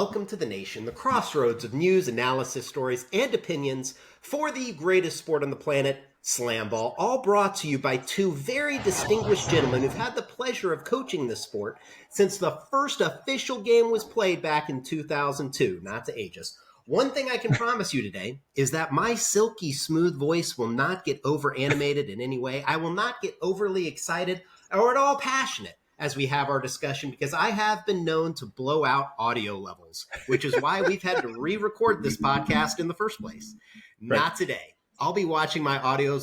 welcome to the nation, the crossroads of news, analysis, stories, and opinions for the greatest sport on the planet, SlamBall, all brought to you by two very distinguished gentlemen who've had the pleasure of coaching this sport since the first official game was played back in 2002, not to age us. One thing I can promise you today is that my silky smooth voice will not get over animated in any way. I will not get overly excited or at all passionate as we have our discussion, because I have been known to blow out audio levels, which is why we've had to re-record this podcast in the first place. Right. Not today. I'll be watching my audio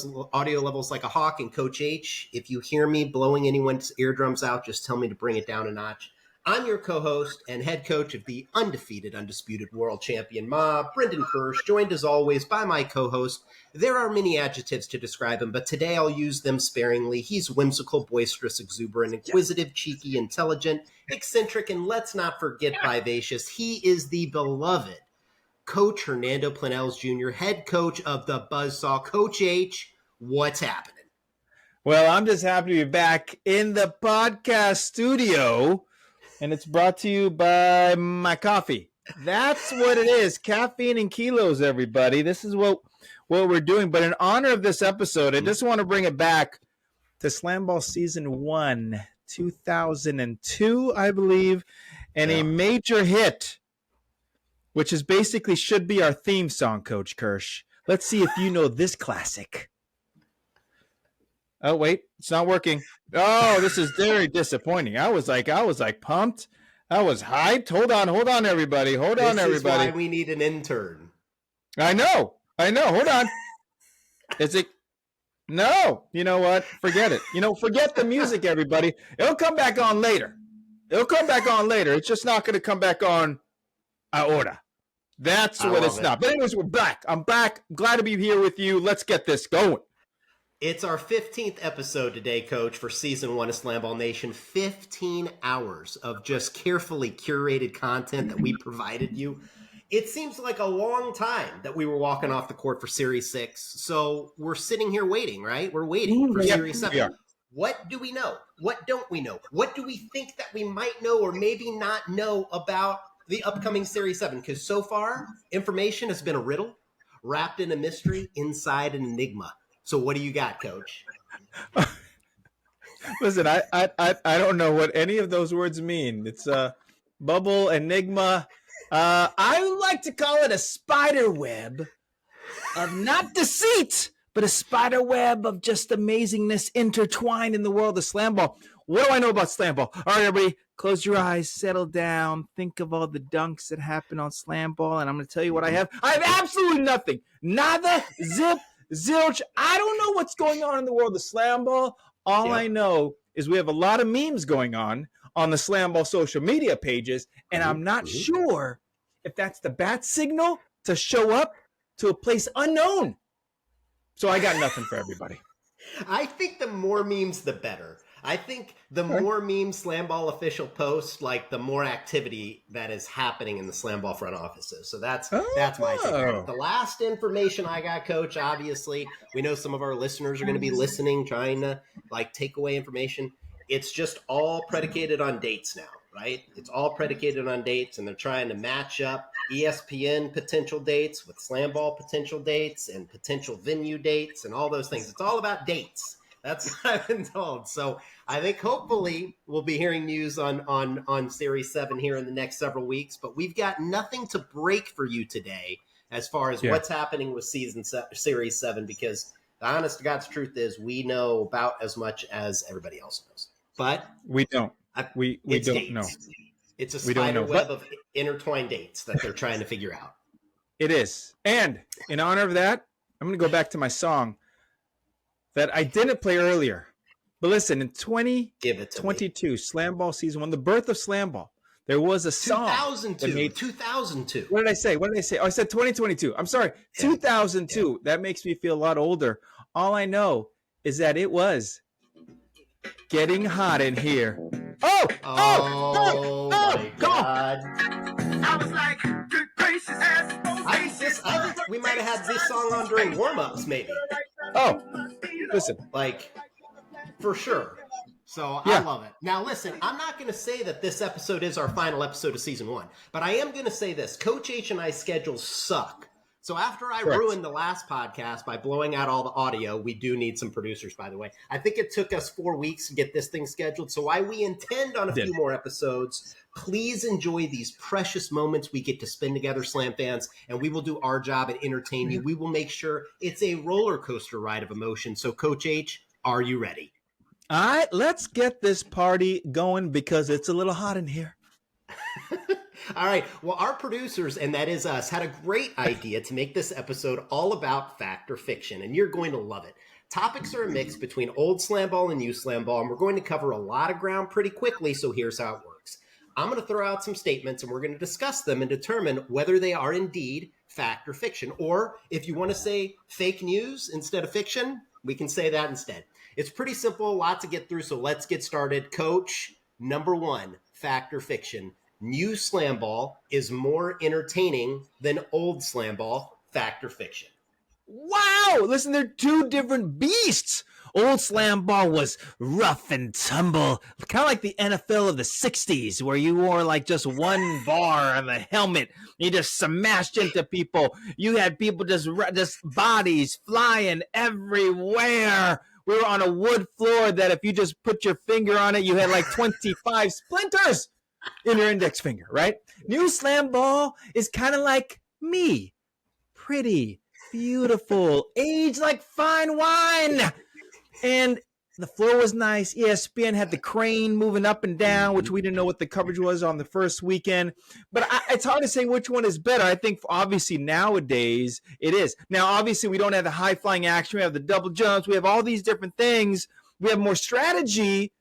levels like a hawk. And Coach H, if you hear me blowing anyone's eardrums out, just tell me to bring it down a notch. I'm your co-host and head coach of the undefeated, undisputed world champion mob, Brendan Kirsch, joined as always by my co-host. There are many adjectives to describe him, but today I'll use them sparingly. He's whimsical, boisterous, exuberant, inquisitive, cheeky, intelligent, eccentric, and let's not forget vivacious. He is the beloved Coach Hernando Planells Jr., head coach of the Buzzsaw. Coach H, what's happening? Well, I'm just happy to be back in the podcast studio. And it's brought to you by my coffee. That's what it is. Caffeine and kilos, everybody. This is what we're doing. But in honor of this episode, I just want to bring it back to SlamBall Season 1, 2002, I believe, and a major hit, which is basically should be our theme song, Coach Kirsch. Let's see if you know this classic. Oh, wait, it's not working. Oh, this is very disappointing. I was like pumped. I was hyped. Hold on, everybody. Hold on, everybody. This is why we need an intern. I know. Hold on. Is it? No. You know what? Forget it. Forget the music, everybody. It'll come back on later. It's just not going to come back on ahora. That's what it's not. But anyways, we're back. I'm back. Glad to be here with you. Let's get this going. It's our 15th episode today, Coach, for Season 1 of SlamBall Nation. 15 hours of just carefully curated content that we provided you. It seems like a long time that we were walking off the court for Series 6. So we're sitting here waiting, right? We're waiting for Series 7. Yeah. What do we know? What don't we know? What do we think that we might know or maybe not know about the upcoming Series 7? Because so far, information has been a riddle, wrapped in a mystery, inside an enigma. So what do you got, Coach? Listen, I don't know what any of those words mean. It's a bubble, enigma. I like to call it a spider web of not deceit, but a spider web of just amazingness intertwined in the world of SlamBall. What do I know about SlamBall? All right, everybody, close your eyes, settle down, think of all the dunks that happen on SlamBall, and I'm going to tell you what I have. I have absolutely nothing. Nada, zip, zilch. I don't know what's going on in the world of SlamBall. All I know is we have a lot of memes going on the SlamBall social media pages, and I'm not sure if that's the bat signal to show up to a place unknown. So I got nothing for everybody. I think the more memes, the better. I think the more memes SlamBall official posts, like the more activity that is happening in the SlamBall front offices. So that's my take. The last information I got, Coach, obviously, we know some of our listeners are going to be listening, trying to take away information. It's just all predicated on dates now, right? It's all predicated on dates, and they're trying to match up ESPN potential dates with SlamBall potential dates and potential venue dates and all those things. It's all about dates. That's what I've been told. So I think hopefully we'll be hearing news on Series 7 here in the next several weeks. But we've got nothing to break for you today as far as what's happening with Series 7, because the honest to God's truth is we know about as much as everybody else knows. But we don't. We don't know. It's a spider web of intertwined dates that they're trying to figure out. It is. And in honor of that, I'm going to go back to my song that I didn't play earlier. But listen, in 2022, SlamBall Season 1, the birth of SlamBall, there was a song. 2002. What did I say? Oh, I said 2022. I'm sorry. 2002. Yeah. That makes me feel a lot older. All I know is that it was getting hot in here. Oh my God. I was like, good gracious, I think we might have had this song on during warm-ups, maybe. Oh, listen. For sure. So I Yeah. love it. Now, listen, I'm not going to say that this episode is our final episode of season 1, but I am going to say this. Coach H and I's schedules suck. So after I Correct. ruined the last podcast by blowing out all the audio, we do need some producers, by the way. I think it took us 4 weeks to get this thing scheduled. So while we intend on a few more episodes, please enjoy these precious moments we get to spend together, Slam fans, and we will do our job and entertain you. We will make sure it's a roller coaster ride of emotion. So Coach H, are you ready? All right, let's get this party going because it's a little hot in here. All right. Well, our producers, and that is us, had a great idea to make this episode all about fact or fiction, and you're going to love it. Topics are a mix between old SlamBall and new SlamBall, and we're going to cover a lot of ground pretty quickly, so here's how it works. I'm going to throw out some statements, and we're going to discuss them and determine whether they are indeed fact or fiction. Or if you want to say fake news instead of fiction, we can say that instead. It's pretty simple, a lot to get through, so let's get started. Coach, number 1, fact or fiction. New SlamBall is more entertaining than old SlamBall, fact or fiction. Wow! Listen, they're two different beasts. Old SlamBall was rough and tumble, kind of like the NFL of the 60s, where you wore like just one bar on the helmet. You just smashed into people. You had people just bodies flying everywhere. We were on a wood floor that if you just put your finger on it, you had like 25 splinters in your index finger, right? New SlamBall is kind of like me. Pretty, beautiful, aged like fine wine. And the floor was nice. ESPN had the crane moving up and down, which we didn't know what the coverage was on the first weekend. But it's hard to say which one is better. I think obviously nowadays it is. Now, obviously we don't have the high-flying action. We have the double jumps. We have all these different things. We have more strategy.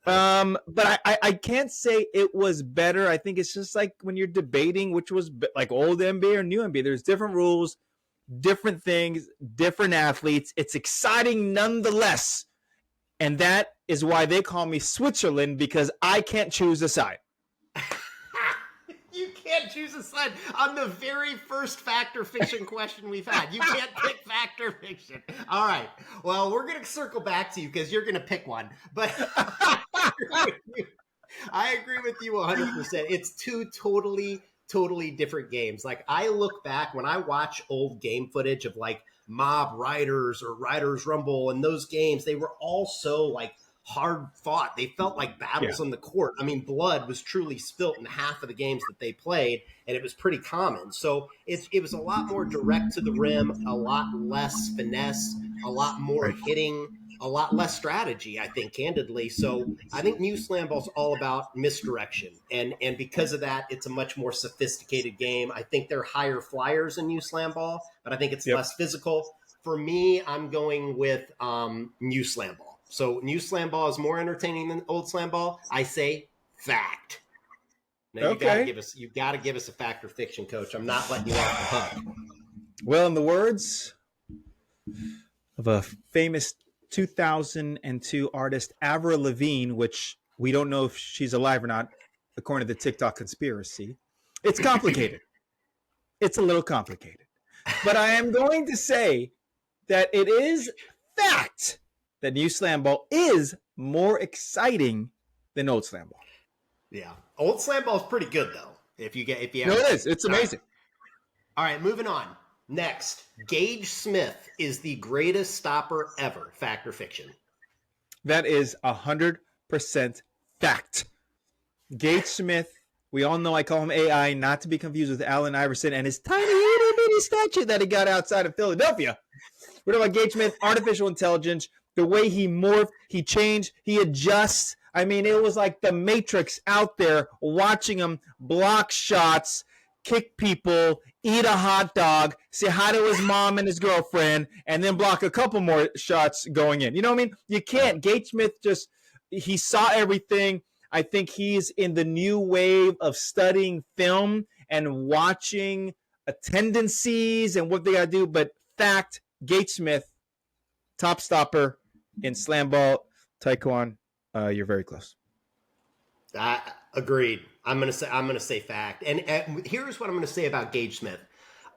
But I can't say it was better. I think it's just like when you're debating which was like old NBA or new NBA. There's different rules, different things, different athletes. It's exciting nonetheless. And that is why they call me Switzerland, because I can't choose a side. You can't choose a side on the very first fact or fiction question we've had. You can't pick fact or fiction. All right. Well, we're going to circle back to you because you're going to pick one. But I agree with you 100%. It's two totally different games. Like, I look back when I watch old game footage of like Mob Riders or Riders Rumble, and those games, they were all so like hard fought. They felt like battles on the court. I mean, blood was truly spilt in half of the games that they played, and it was pretty common. So it was a lot more direct to the rim, a lot less finesse, a lot more hitting, a lot less strategy, I think, candidly. So I think new SlamBall's all about misdirection. And because of that, it's a much more sophisticated game. I think they're higher flyers in new SlamBall, but I think it's less physical. For me, I'm going with new SlamBall. So new SlamBall is more entertaining than old SlamBall. I say fact. Now you gotta give us a fact or fiction, Coach. I'm not letting you off the hook. Well, in the words of a famous 2002 artist, Avril Lavigne, which we don't know if she's alive or not, according to the TikTok conspiracy, it's complicated. It's a little complicated. But I am going to say that it is fact that new SlamBall is more exciting than old SlamBall. Yeah, old SlamBall is pretty good though. If you no, it is. It's amazing. All right, moving on. Next, Gage Smith is the greatest stopper ever. Fact or fiction? That is 100% fact. Gage Smith, we all know I call him AI, not to be confused with Allen Iverson and his tiny itty bitty statue that he got outside of Philadelphia. We're talking about Gage Smith, artificial intelligence, the way he morphed, he changed, he adjusts. I mean, it was like the Matrix out there watching him block shots, kick people, eat a hot dog, say hi to his mom and his girlfriend, and then block a couple more shots going in. You know what I mean? You can't. Gage Smith he saw everything. I think he's in the new wave of studying film and watching tendencies and what they got to do. But fact, Gage Smith, top stopper in SlamBall. Taekwon, you're very close. Agreed. I'm gonna say fact. And here's what I'm gonna say about Gage Smith.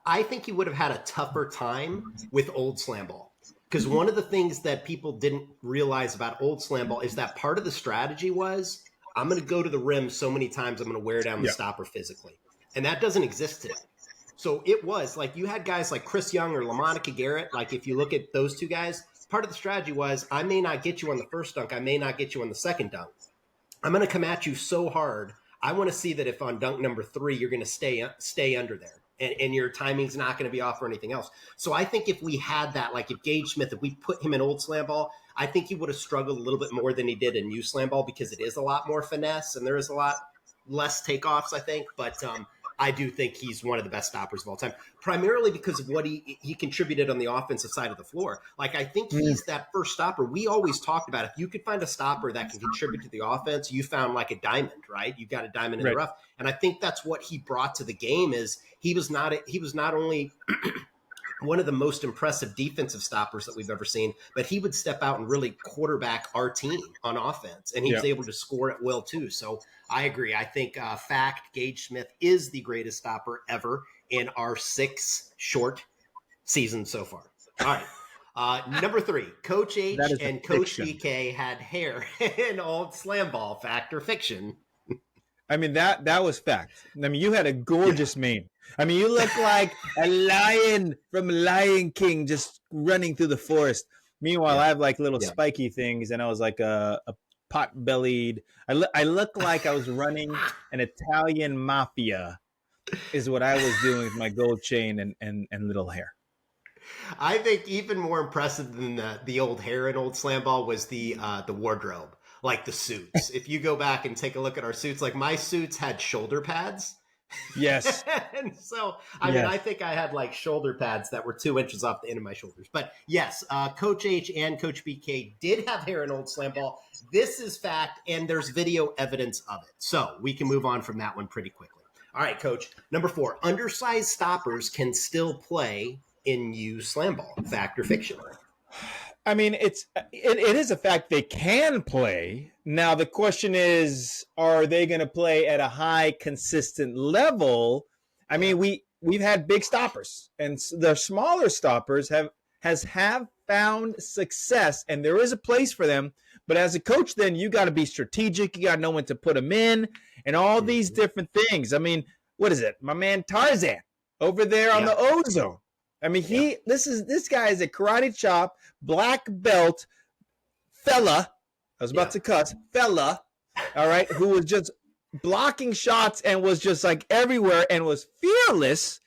I think he would have had a tougher time with old SlamBall. Because one of the things that people didn't realize about old SlamBall is that part of the strategy was, I'm going to go to the rim so many times, I'm going to wear down the stopper physically. And that doesn't exist today. So it was like you had guys like Chris Young or LaMonica Garrett. Like if you look at those two guys, part of the strategy was, I may not get you on the first dunk. I may not get you on the second dunk. I'm going to come at you so hard. I want to see that if on dunk number 3, you're going to stay under there. And your timing's not going to be off or anything else. So I think if we had that, like if Gage Smith, if we put him in old SlamBall, I think he would have struggled a little bit more than he did in new SlamBall because it is a lot more finesse and there is a lot less takeoffs, I think. But I do think he's one of the best stoppers of all time, primarily because of what he contributed on the offensive side of the floor. Like, I think he's that first stopper. We always talked about if you could find a stopper that can contribute to the offense, you found like a diamond, right? You got a diamond in the rough. And I think that's what he brought to the game is he was not only one of the most impressive defensive stoppers that we've ever seen, but he would step out and really quarterback our team on offense. And he was able to score at will too. So I agree. I think fact, Gage Smith is the greatest stopper ever in our 6 short seasons so far. All right. Number 3, Coach H and Coach BK had hair in old SlamBall, fact or fiction? I mean, that was fact. I mean, you had a gorgeous mane. I mean, you look like a lion from Lion King just running through the forest. Meanwhile, I have like little spiky things, and I was like a pot-bellied. I look like I was running an Italian mafia is what I was doing with my gold chain and little hair. I think even more impressive than the old hair and old SlamBall was the wardrobe, like the suits. If you go back and take a look at our suits, like my suits had shoulder pads. Yes. And so, I mean, I think I had like shoulder pads that were 2 inches off the end of my shoulders. But yes, Coach H and Coach BK did have hair in old SlamBall. This is fact, and there's video evidence of it. So we can move on from that one pretty quickly. All right, Coach. Number 4, undersized stoppers can still play in used SlamBall. Fact or fiction? I mean, it is a fact they can play. Now, the question is, are they going to play at a high, consistent level? I mean, we've had big stoppers, and the smaller stoppers have found success, and there is a place for them. But as a coach, then you got to be strategic. You got to know when to put them in, and all these different things. I mean, what is it? My man Tarzan over there on the ozone. I mean, this guy is a karate chop, black belt fella. I was about to cuss, fella. All right, who was just blocking shots and was just like everywhere and was fearless,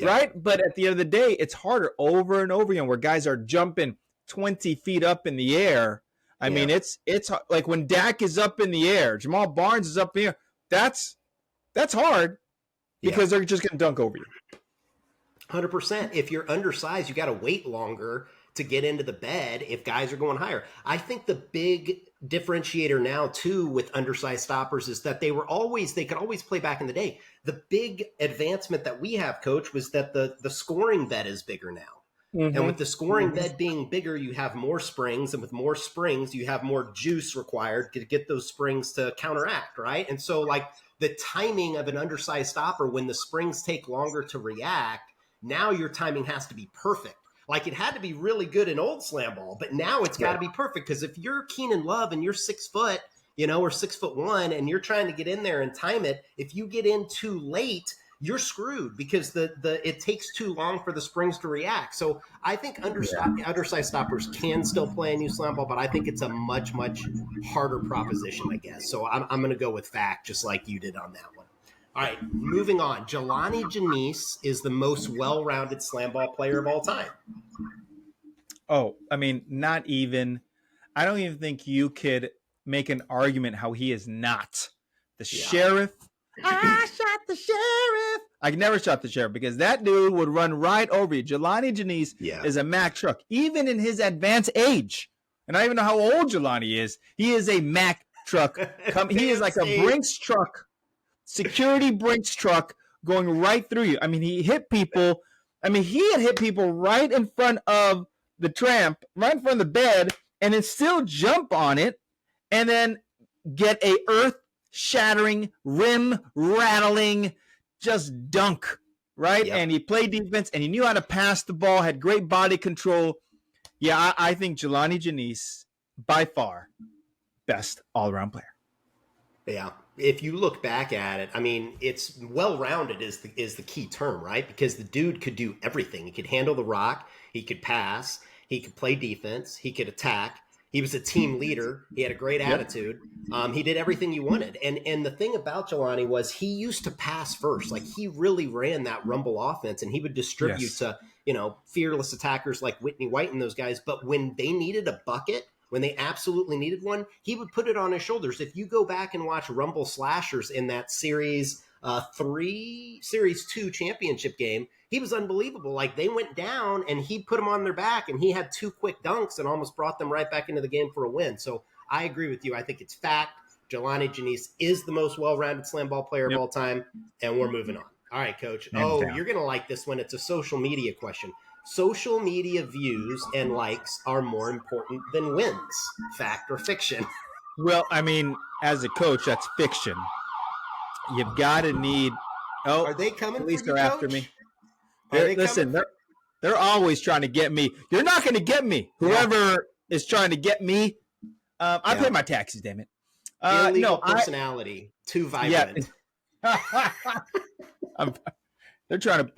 right? But at the end of the day, it's harder over and over again where guys are jumping 20 feet up in the air. I mean, it's like when Dak is up in the air, Jamal Barnes is up in the air. That's hard because they're just going to dunk over you. 100%. If you're undersized, you got to wait longer to get into the bed if guys are going higher. I think the big differentiator now too with undersized stoppers is that they could always play back in the day. The big advancement that we have, Coach, was that the scoring bed is bigger now. And with the scoring bed being bigger, you have more springs, and with more springs, you have more juice required to get those springs to counteract, right? And so like the timing of an undersized stopper, when the springs take longer to react, now your timing has to be perfect. Like it had to be really good in old SlamBall, but now it's got to be perfect because if you're Keenan Love and you're 6 foot, or 6'1", and you're trying to get in there and time it, if you get in too late, you're screwed because it takes too long for the springs to react. So I think undersized stoppers can still play in new SlamBall, but I think it's a much, much harder proposition, I guess. So I'm going to go with fact, just like you did on that one. All right, moving on. Jelani Janice is the most well-rounded SlamBall player of all time. Oh, I mean, not even. I don't even think you could make an argument how he is not. The sheriff. I shot the sheriff. I never shot the sheriff because that dude would run right over you. Jelani Janice is a Mack truck, even in his advanced age. And I don't even know how old Jelani is. He is a Mack truck. He is like a Brinks truck. Security Brinks truck going right through you. I mean, he hit people. I mean, he had hit people right in front of the tramp, right in front of the bed, and then still jump on it and then get a earth-shattering, rim-rattling, just dunk, right? Yep. And he played defense, and he knew how to pass the ball, had great body control. Yeah, I think Jelani Janice, by far, best all-around player. Yeah. If you look back at it, I mean, it's well-rounded is the key term, right? Because the dude could do everything. He could handle the rock. He could pass. He could play defense. He could attack. He was a team leader. He had a great attitude. He did everything you wanted. And the thing about Jelani was he used to pass first. Like, he really ran that Rumble offense, and he would distribute to, fearless attackers like Whitney White and those guys. But when they needed a bucket, when they absolutely needed one, he would put it on his shoulders. If you go back and watch Rumble Slashers in that Series 2 championship game, he was unbelievable. Like, they went down and he put them on their back, and he had 2 quick dunks and almost brought them right back into the game for a win. So I agree with you. I think it's fact. Jelani Janice is the most well-rounded slam ball player of all time, and we're moving on. All right, Coach. You're going to like this one. It's a social media question. Social media views and likes are more important than wins. Fact or fiction? Well, I mean, as a coach, that's fiction. You've got to need. Oh, are they coming? Police for you, are after Coach? me. They're always trying to get me. You're not going to get me. Whoever is trying to get me, I pay my taxes. Damn it. Illegal personality. Too vibrant. Yeah. They're trying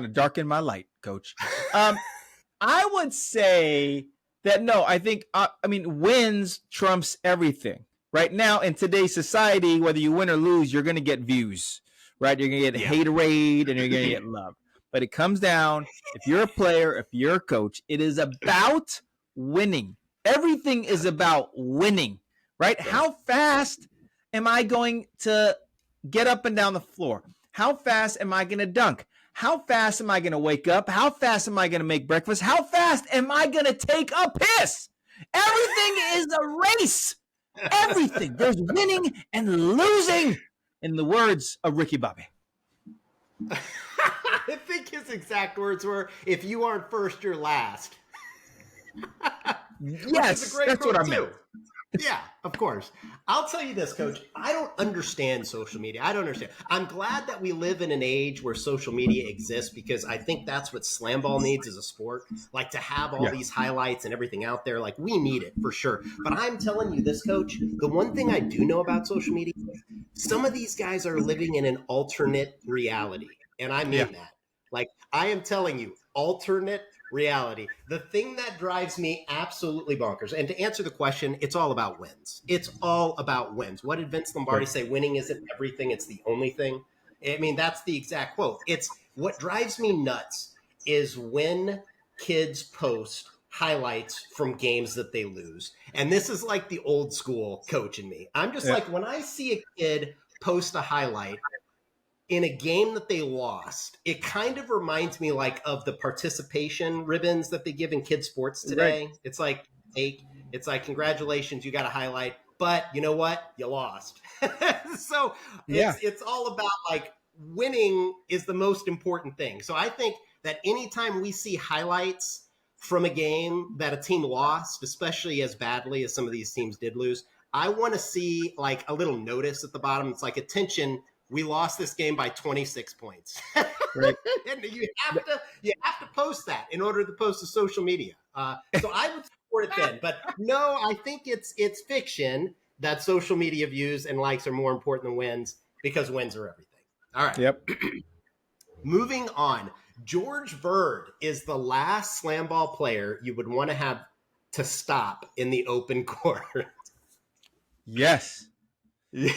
to darken my light, Coach. I would say that no. I think wins trumps everything. Right now in today's society, whether you win or lose, you're going to get views, right? You're going to get haterade and you're going to get love. But it comes down, if you're a player, if you're a coach, it is about winning. Everything is about winning, right? How fast am I going to get up and down the floor? How fast am I going to dunk? How fast am I going to wake up? How fast am I going to make breakfast? How fast am I going to take a piss? Everything is a race. Everything. There's winning and losing, in the words of Ricky Bobby. I think his exact words were, if you aren't first, you're last. Yes, that's what I meant. Yeah, of course. I'll tell you this, Coach. I don't understand social media. I don't understand. I'm glad that we live in an age where social media exists, because I think that's what SlamBall needs as a sport. Like, to have all these highlights and everything out there. Like, we need it for sure. But I'm telling you this, Coach, the one thing I do know about social media, some of these guys are living in an alternate reality. And I mean that. Like, I am telling you, alternate reality. The thing that drives me absolutely bonkers, and to answer the question, it's all about wins. It's all about wins. What did Vince Lombardi say? Winning isn't everything, it's the only thing. I mean, that's the exact quote. It's what drives me nuts is when kids post highlights from games that they lose. And this is like the old school coach in me. I'm just like, when I see a kid post a highlight in a game that they lost, it kind of reminds me like of the participation ribbons that they give in kids sports today. Right. It's like, congratulations, you got a highlight, but you know what? You lost. So it's all about, like, winning is the most important thing. So I think that anytime we see highlights from a game that a team lost, especially as badly as some of these teams did lose, I want to see like a little notice at the bottom. It's like, attention, we lost this game by 26 points. Right. And you have to post that in order to post to social media. So I would support it then. But no, I think it's fiction that social media views and likes are more important than wins, because wins are everything. All right. Yep. Moving on. George Bird is the last SlamBall player you would want to have to stop in the open court. Yes.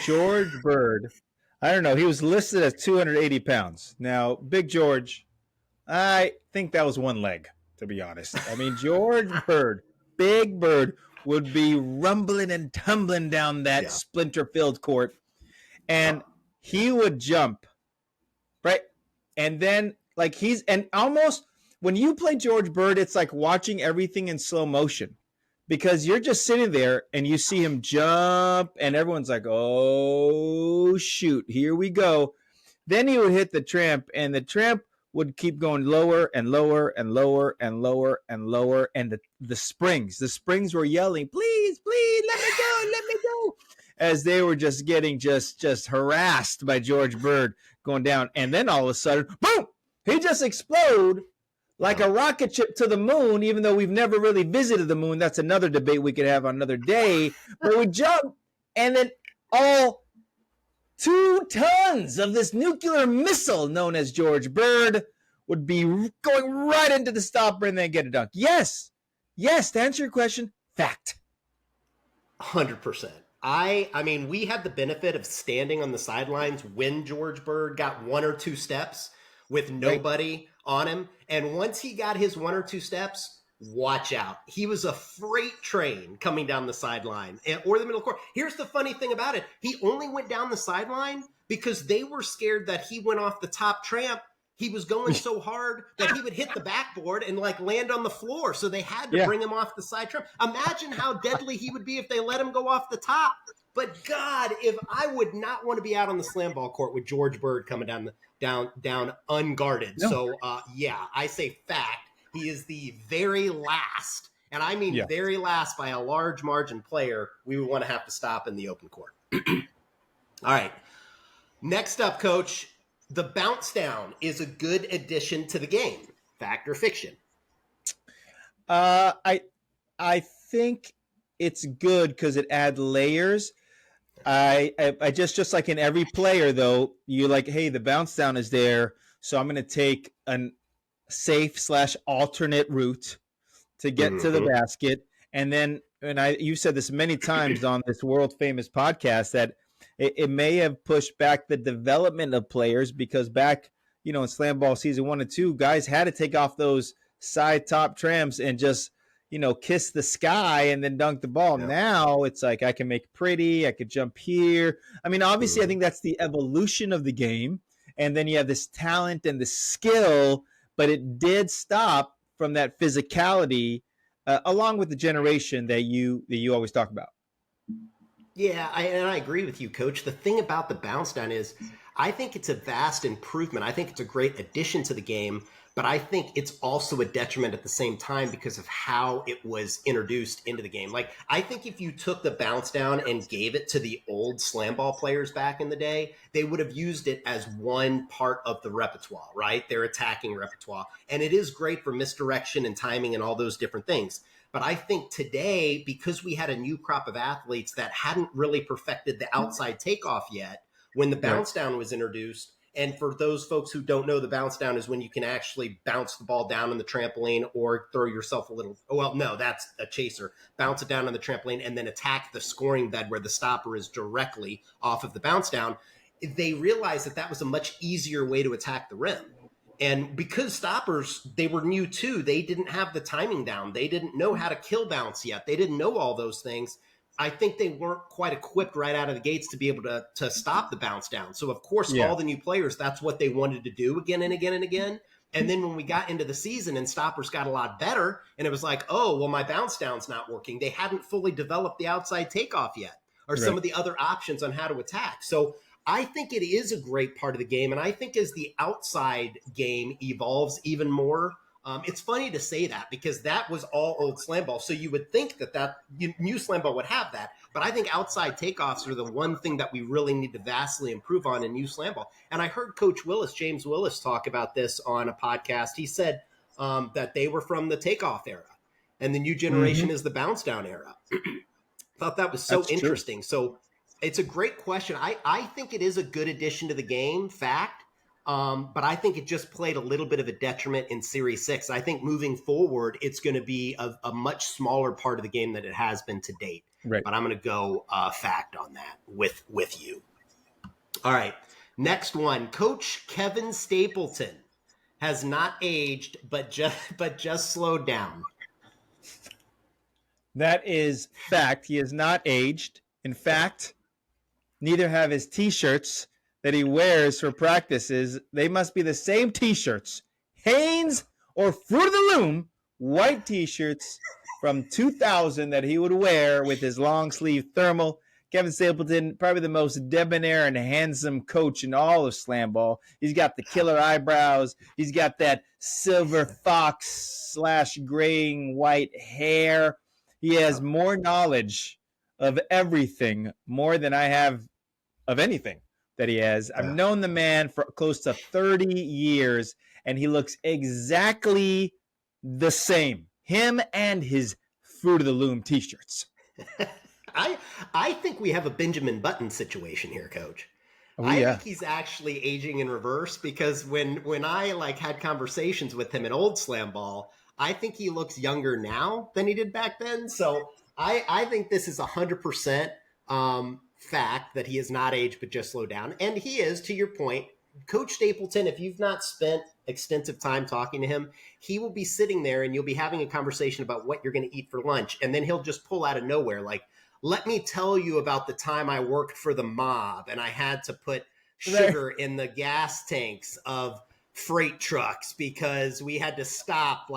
George Bird. I don't know. He was listed as 280 pounds. Now, Big George, I think that was one leg, to be honest. I mean, George Bird, Big Bird, would be rumbling and tumbling down that splinter-filled court, and he would jump, right? And then, like, and almost, when you play George Bird, it's like watching everything in slow motion, because you're just sitting there and you see him jump and everyone's like, oh, shoot, here we go. Then he would hit the tramp, and the tramp would keep going lower and lower and lower and lower and lower. And the springs were yelling, please, let me go, as they were just getting just harassed by George Bird going down. And then all of a sudden, boom, he just explode like a rocket ship to the moon, even though we've never really visited the moon. That's another debate we could have on another day. But we jump, and then all 2 tons of this nuclear missile known as George Bird would be going right into the stopper and then get a dunk. Yes. Yes, to answer your question, fact. 100%. I mean, we had the benefit of standing on the sidelines when George Bird got 1 or 2 steps with nobody on him. And once he got his 1 or 2 steps, watch out. He was a freight train coming down the sideline or the middle court. Here's the funny thing about it. He only went down the sideline because they were scared that he went off the top tramp. He was going so hard that he would hit the backboard and like land on the floor. So they had to bring him off the side tramp. Imagine how deadly he would be if they let him go off the top. But God, if I would not want to be out on the SlamBall court with George Bird coming down unguarded. No. So I say fact. He is the very last, and I mean very last by a large margin player we would want to have to stop in the open court. All right. Next up, Coach. The bounce down is a good addition to the game. Fact or fiction? I think it's good because it adds layers. I just like in every player though, you like, hey, the bounce down is there, so I'm going to take a safe / alternate route to get to the basket, and then you've said this many times on this world famous podcast that it may have pushed back the development of players because back, in SlamBall season 1 and 2, guys had to take off those side top trams and just, kiss the sky and then dunk the ball. Yeah. Now it's like I can make pretty, I could jump here. I mean, obviously, I think that's the evolution of the game. And then you have this talent and the skill, but it did stop from that physicality along with the generation that you always talk about. Yeah, I agree with you, Coach. The thing about the bounce down is I think it's a vast improvement. I think it's a great addition to the game, but I think it's also a detriment at the same time because of how it was introduced into the game. Like, I think if you took the bounce down and gave it to the old SlamBall players back in the day, they would have used it as one part of the repertoire, right? Their attacking repertoire. And it is great for misdirection and timing and all those different things. But I think today, because we had a new crop of athletes that hadn't really perfected the outside takeoff yet, when the bounce down was introduced, and for those folks who don't know, the bounce down is when you can actually bounce the ball down on the trampoline or throw yourself a little, that's a chaser, bounce it down on the trampoline and then attack the scoring bed where the stopper is directly off of the bounce down. They realized that was a much easier way to attack the rim. And because stoppers, they were new too, they didn't have the timing down. They didn't know how to kill bounce yet. They didn't know all those things. I think they weren't quite equipped right out of the gates to be able to stop the bounce down. So, of course, all the new players, that's what they wanted to do again and again and again. And then when we got into the season and stoppers got a lot better, and it was like, oh, well, my bounce down's not working. They hadn't fully developed the outside takeoff yet or some of the other options on how to attack. So I think it is a great part of the game. And I think as the outside game evolves even more, it's funny to say that because that was all old SlamBall. So you would think that new SlamBall would have that. But I think outside takeoffs are the one thing that we really need to vastly improve on in new SlamBall. And I heard Coach James Willis, talk about this on a podcast. He said that they were from the takeoff era and the new generation is the bounce down era. Thought that was so interesting. True. So it's a great question. I think it is a good addition to the game, fact. But I think it just played a little bit of a detriment in Series 6. I think moving forward, it's going to be a much smaller part of the game than it has been to date. Right. But I'm going to go fact on that with you. All right. Next one. Coach Kevin Stapleton has not aged, but just slowed down. That is fact. He has not aged. In fact, neither have his T-shirts that he wears for practices. They must be the same T-shirts. Hanes or Fruit of the Loom white T-shirts from 2000 that he would wear with his long sleeve thermal. Kevin Stapleton, probably the most debonair and handsome coach in all of SlamBall. He's got the killer eyebrows. He's got that silver fox / graying white hair. He has more knowledge of everything, more than I have of anything that he has. I've known the man for close to 30 years, and he looks exactly the same. Him and his Fruit of the Loom t-shirts. I think we have a Benjamin Button situation here, Coach. Oh, I yeah. think he's actually aging in reverse, because when I had conversations with him in old SlamBall, I think he looks younger now than he did back then. So I think this is 100% fact that he has not aged but just slowed down. And he is, to your point, Coach Stapleton, if you've not spent extensive time talking to him, he will be sitting there and you'll be having a conversation about what you're going to eat for lunch. And then he'll just pull out of nowhere, like, let me tell you about the time I worked for the mob and I had to put sugar in the gas tanks of freight trucks because we had to stop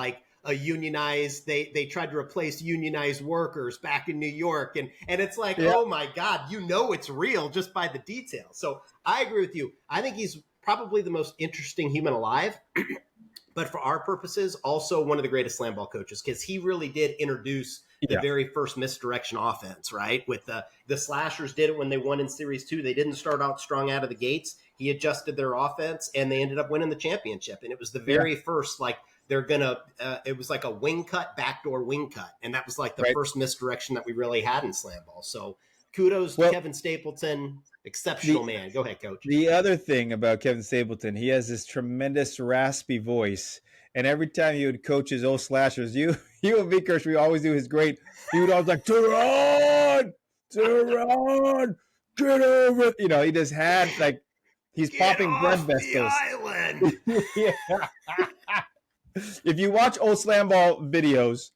a unionized, they tried to replace unionized workers back in New York. And it's like, oh my God, it's real just by the details. So I agree with you. I think he's probably the most interesting human alive. But for our purposes, also one of the greatest SlamBall coaches, because he really did introduce the very first misdirection offense, right? With the Slashers did it when they won in Series 2. They didn't start out strong out of the gates. He adjusted their offense, and they ended up winning the championship. And it was the very first, it was like a wing cut, backdoor wing cut. And that was the first misdirection that we really had in SlamBall. So kudos to Kevin Stapleton. Exceptional man. Go ahead, Coach. The other thing about Kevin Stapleton, he has this tremendous raspy voice. And every time he would coach his old Slashers, you and me, Kirsch, we always do his great. He would always Tehran, get over it. He just had he's Get popping off blood the vessels. island. If you watch old SlamBall videos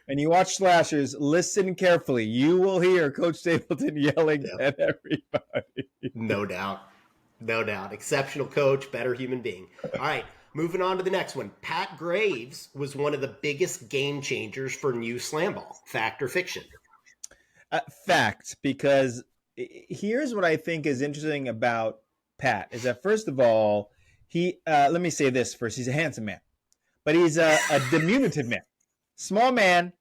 and you watch Slashers, listen carefully. You will hear Coach Stapleton yelling at everybody. No doubt. No doubt. Exceptional coach, better human being. All right, moving on to the next one. Pat Graves was one of the biggest game changers for new SlamBall. Fact or fiction? Fact, because here's what I think is interesting about Pat is that, first of all, he let me say this first. He's a handsome man. But he's a diminutive man. Small man,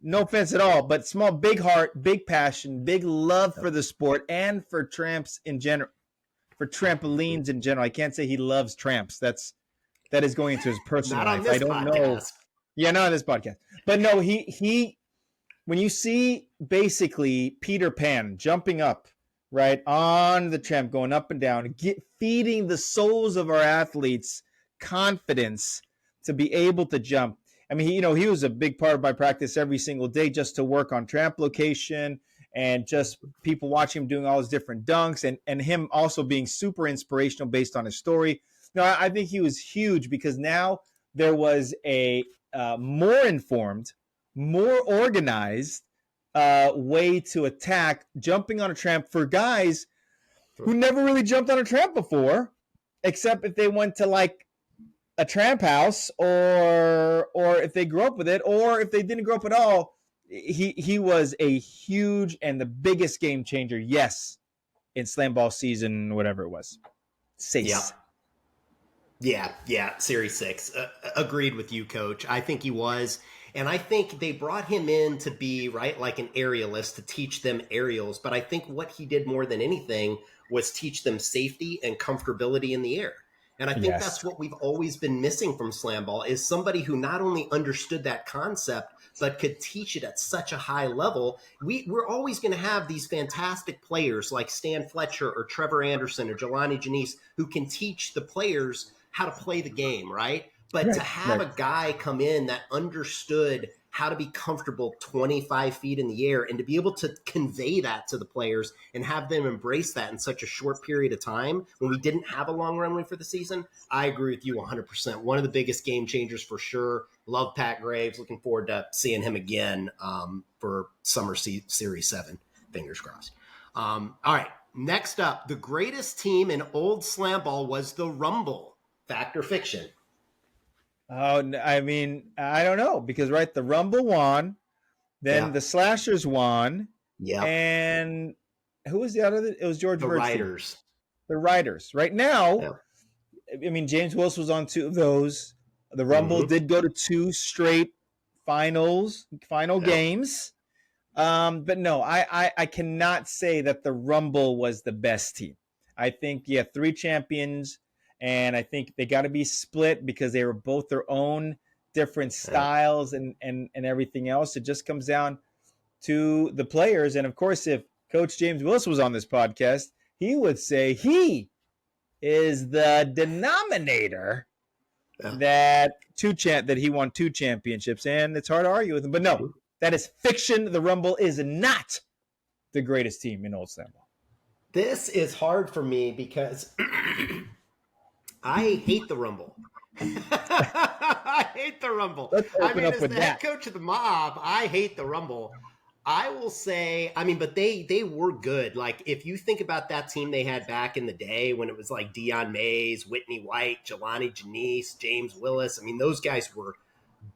no offense at all, but small, big heart, big passion, big love for the sport and for tramps in general, for trampolines in general. I can't say he loves tramps. That is going into his personal life. I don't know. Yeah, not on this podcast. But no, he when you see basically Peter Pan jumping up, right, on the tramp, going up and down, feeding the souls of our athletes confidence to be able to jump. I mean, he was a big part of my practice every single day just to work on tramp location and just people watching him doing all his different dunks and him also being super inspirational based on his story. I think he was huge because now there was a more informed, more organized way to attack jumping on a tramp for guys who never really jumped on a tramp before, except if they went to a tramp house or if they grew up with it, or if they didn't grow up at all. He was a huge and the biggest game changer, yes, in SlamBall season, whatever it was. 6. Yeah, Series 6. Agreed with you, Coach. I think he was. And I think they brought him in to be, right, like an aerialist to teach them aerials. But I think what he did more than anything was teach them safety and comfortability in the air. And I think that's what we've always been missing from SlamBall is somebody who not only understood that concept, but could teach it at such a high level. We're always going to have these fantastic players like Stan Fletcher or Trevor Anderson or Jelani Janice who can teach the players how to play the game, right? But to have a guy come in that understood how to be comfortable 25 feet in the air and to be able to convey that to the players and have them embrace that in such a short period of time when we didn't have a long runway for the season, I agree with you 100%. One of the biggest game changers for sure. Love Pat Graves. Looking forward to seeing him again for Summer Series 7. Fingers crossed. All right, next up, the greatest team in old SlamBall was the Rumble. Fact or fiction? Oh, I mean, I don't know because the Rumble won, then the Slashers won, and who was the other? It was George. The Riders. The Riders. Right now, I mean, James Wilson was on 2 of those. The Rumble did go to 2 straight final games, but no, I cannot say that the Rumble was the best team. I think 3 champions. And I think they got to be split because they were both their own different styles and everything else. It just comes down to the players. And of course, if Coach James Willis was on this podcast, he would say he is the denominator that he won 2 championships. And it's hard to argue with him. But no, that is fiction. The Rumble is not the greatest team in old SlamBall. This is hard for me because I hate the Rumble. I hate the Rumble. I mean, as the head coach of the Mob, I hate the Rumble. I will say, I mean, but they were good. Like, if you think about that team they had back in the day when it was like Dion Mays, Whitney White, Jelani Janice, James Willis. I mean, those guys were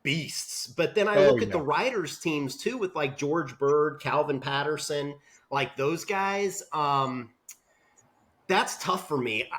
beasts. But then I look at the Riders teams too with like George Bird, Calvin Patterson, like those guys. That's tough for me.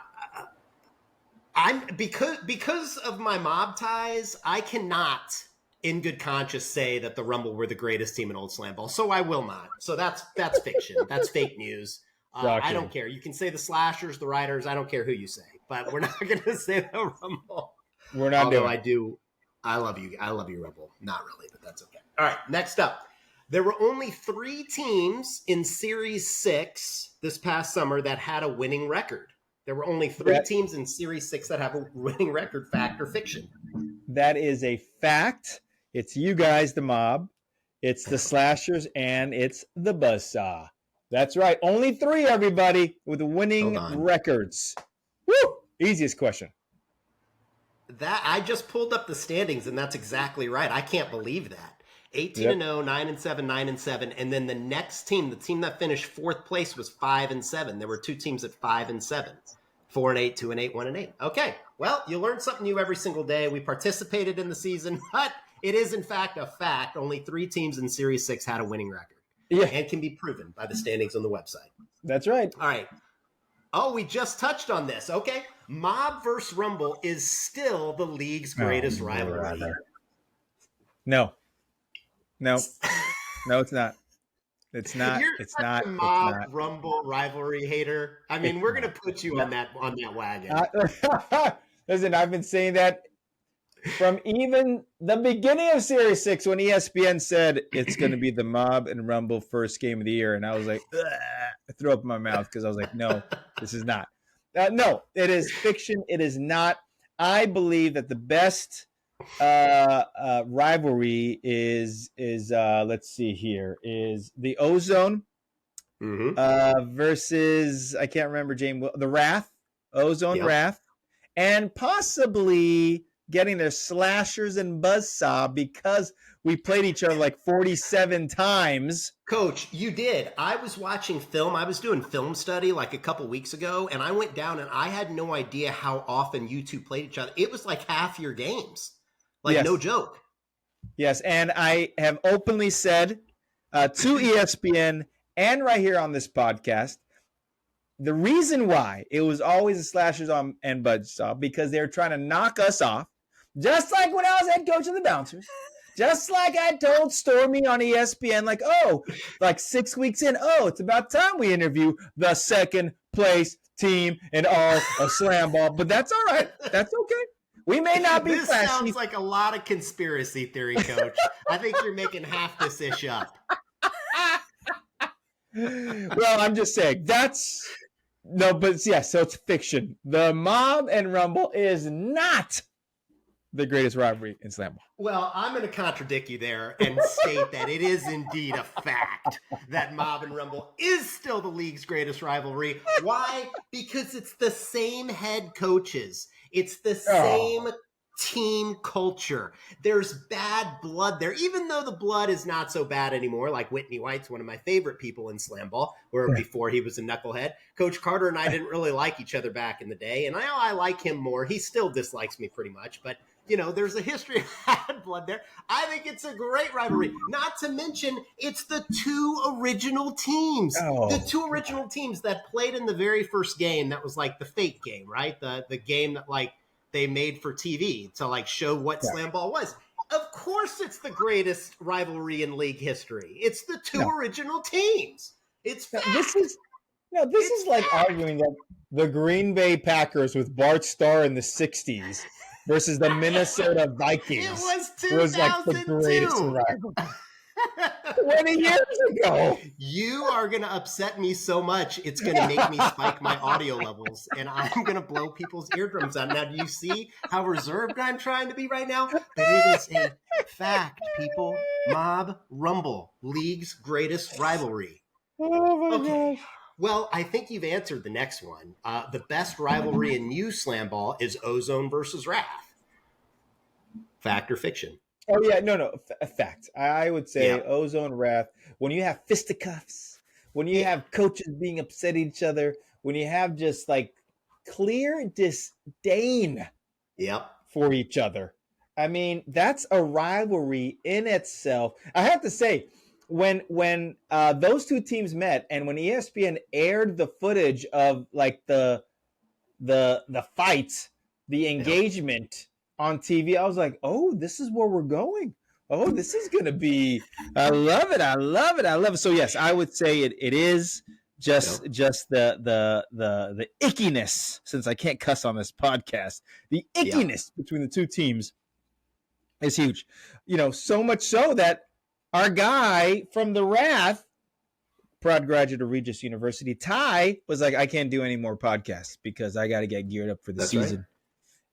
I'm because of my Mob ties, I cannot in good conscience say that the Rumble were the greatest team in old SlamBall. So I will not. So that's fiction. That's fake news. I don't care. You can say the Slashers, the Riders. I don't care who you say, but we're not going to say the Rumble. We're not doing it. I love you. I love you, Rumble. Not really, but that's okay. All right. Next up. There were only 3 teams in Series 6 this past summer that had a winning record. There were only 3 teams in Series 6 that have a winning record. Fact or fiction? That is a fact. It's you guys, the Mob. It's the Slashers, and it's the Buzzsaw. That's right. Only 3, everybody, with winning records. Woo! Easiest question. That I just pulled up the standings, and that's exactly right. I can't believe that. 18-0, 9-7, 9-7, and then the next team, the team that finished 4th place, was 5-7. There were 2 teams at 5-7, 4-8, 2-8, 1-8. Okay, well, you learn something new every single day. We participated in the season, but it is in fact a fact. Only 3 teams in Series 6 had a winning record, and can be proven by the standings on the website. That's right. All right. Oh, we just touched on this. Okay, Mob versus Rumble is still the league's greatest rivalry. No, it's not. It's not. It's not. A Mob Rumble rivalry hater. I mean, we're gonna put you on that wagon. Listen, I've been saying that from even the beginning of Series 6 when ESPN said it's going to be the Mob and Rumble first game of the year, and I was like, I threw up in my mouth because I was like, no, this is not. No, it is fiction. It is not. I believe that the best rivalry is let's see here, is the Ozone versus, I can't remember, the Wrath, Ozone Wrath, and possibly getting their Slashers and Buzzsaw because we played each other like 47 times. Coach, you did. I was watching film. I was doing film study like a couple weeks ago, and I went down and I had no idea how often you two played each other. It was like half your games. Like, no joke. Yes, and I have openly said to ESPN and right here on this podcast, the reason why it was always the Slashers and Buzzsaw, because they were trying to knock us off, just like when I was head coach of the Bouncers, just like I told Stormy on ESPN, like 6 weeks in, it's about time we interview the second place team in all of SlamBall, but that's all right. That's okay. We may not be This flashy. sounds like a lot of conspiracy theory, Coach. I think you're making half this ish up. Well, I'm just saying so it's fiction. The Mob and Rumble is not the greatest rivalry in SlamBall. Well, I'm going to contradict you there and state that it is indeed a fact that Mob and Rumble is still the league's greatest rivalry. Why? Because it's the same head coaches. It's the same team culture. There's bad blood there, even though the blood is not so bad anymore. Like Whitney White's one of my favorite people in SlamBall, where before he was a knucklehead. Coach Carter and I didn't really like each other back in the day, and I like him more. He still dislikes me pretty much, but there's a history of bad blood there. I think it's a great rivalry. Not to mention, it's the 2 original teams. The 2 original teams that played in the very first game. That was like the fake game, right? The game that like they made for TV to like show what SlamBall was. Of course, it's the greatest rivalry in league history. It's the 2 original teams. It's fact. No, this It's is like fact. arguing that the Green Bay Packers with Bart Starr in the 60s versus the Minnesota It Vikings was was like the greatest 2002. rivalry 20 years ago. You are going to upset me so much, it's going to make me spike my audio levels, and I'm going to blow people's eardrums out. Now, do you see how reserved I'm trying to be right now? But it is a fact, people. Mob Rumble, league's greatest rivalry. Oh my Okay. gosh. Well, I think you've answered the next one. The best rivalry in new SlamBall is Ozone versus Wrath. Fact or fiction? Oh yeah, no, fact. I would say Yeah. Ozone Wrath. When you have fisticuffs, when you Yeah. have coaches being upset at each other, when you have just like clear disdain Yep. for each other. I mean, that's a rivalry in itself. I have to say, when those two teams met, and when ESPN aired the footage of like the fight, the Yep. engagement on TV, I was like, oh, this is where we're going. Oh, this is gonna be. I love it. I love it. I love it. So yes, I would say it is just the ickiness, since I can't cuss on this podcast, the ickiness between the two teams is huge. You know, so much so that our guy from the Wrath, proud graduate of Regis University, Ty, was like, I can't do any more podcasts because I got to get geared up for the That's season. right.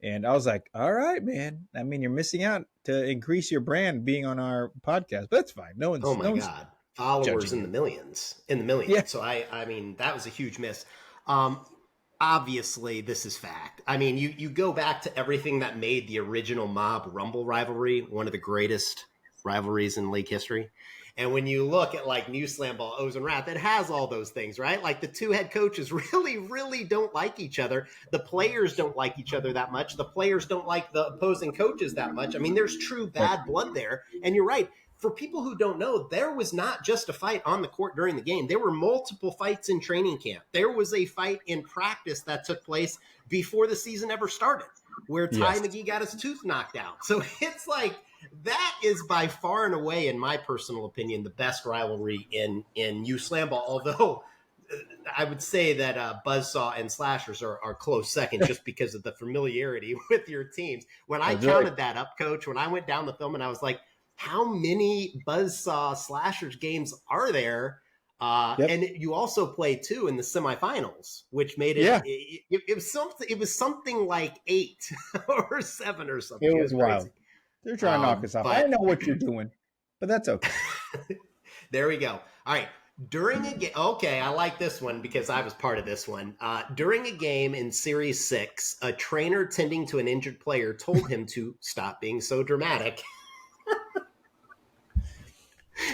And I was like, all right, man. I mean, you're missing out to increase your brand being on our podcast, but that's fine. No one's. Oh my no one's God. Followers judging in the you. millions. Yeah. So I mean, that was a huge miss. Obviously, this is fact. I mean, you go back to everything that made the original Mob Rumble rivalry one of the greatest rivalries in league history. And when you look at like New SlamBall, Ozone Wrath, it has all those things, right? Like the two head coaches really, really don't like each other. The players don't like each other that much. The players don't like the opposing coaches that much. I mean, there's true bad blood there. And you're right. For people who don't know, there was not just a fight on the court during the game. There were multiple fights in training camp. There was a fight in practice that took place before the season ever started, where Ty McGee got his tooth knocked out. So it's like, that is by far and away, in my personal opinion, the best rivalry in U SlamBall. Although I would say that Buzzsaw and Slashers are close second just because of the familiarity with your teams. When I counted that up, Coach, when I went down the film and I was like, how many Buzzsaw Slashers games are there? And you also play two in the semifinals, which made it, it was something like 8 or 7 or something. It was wild. Crazy. They're trying to knock us off. I know what you're doing, but that's okay. There we go. All right. During a game, okay, I like this one because I was part of this one. During a game in Series 6, a trainer tending to an injured player told him to stop being so dramatic.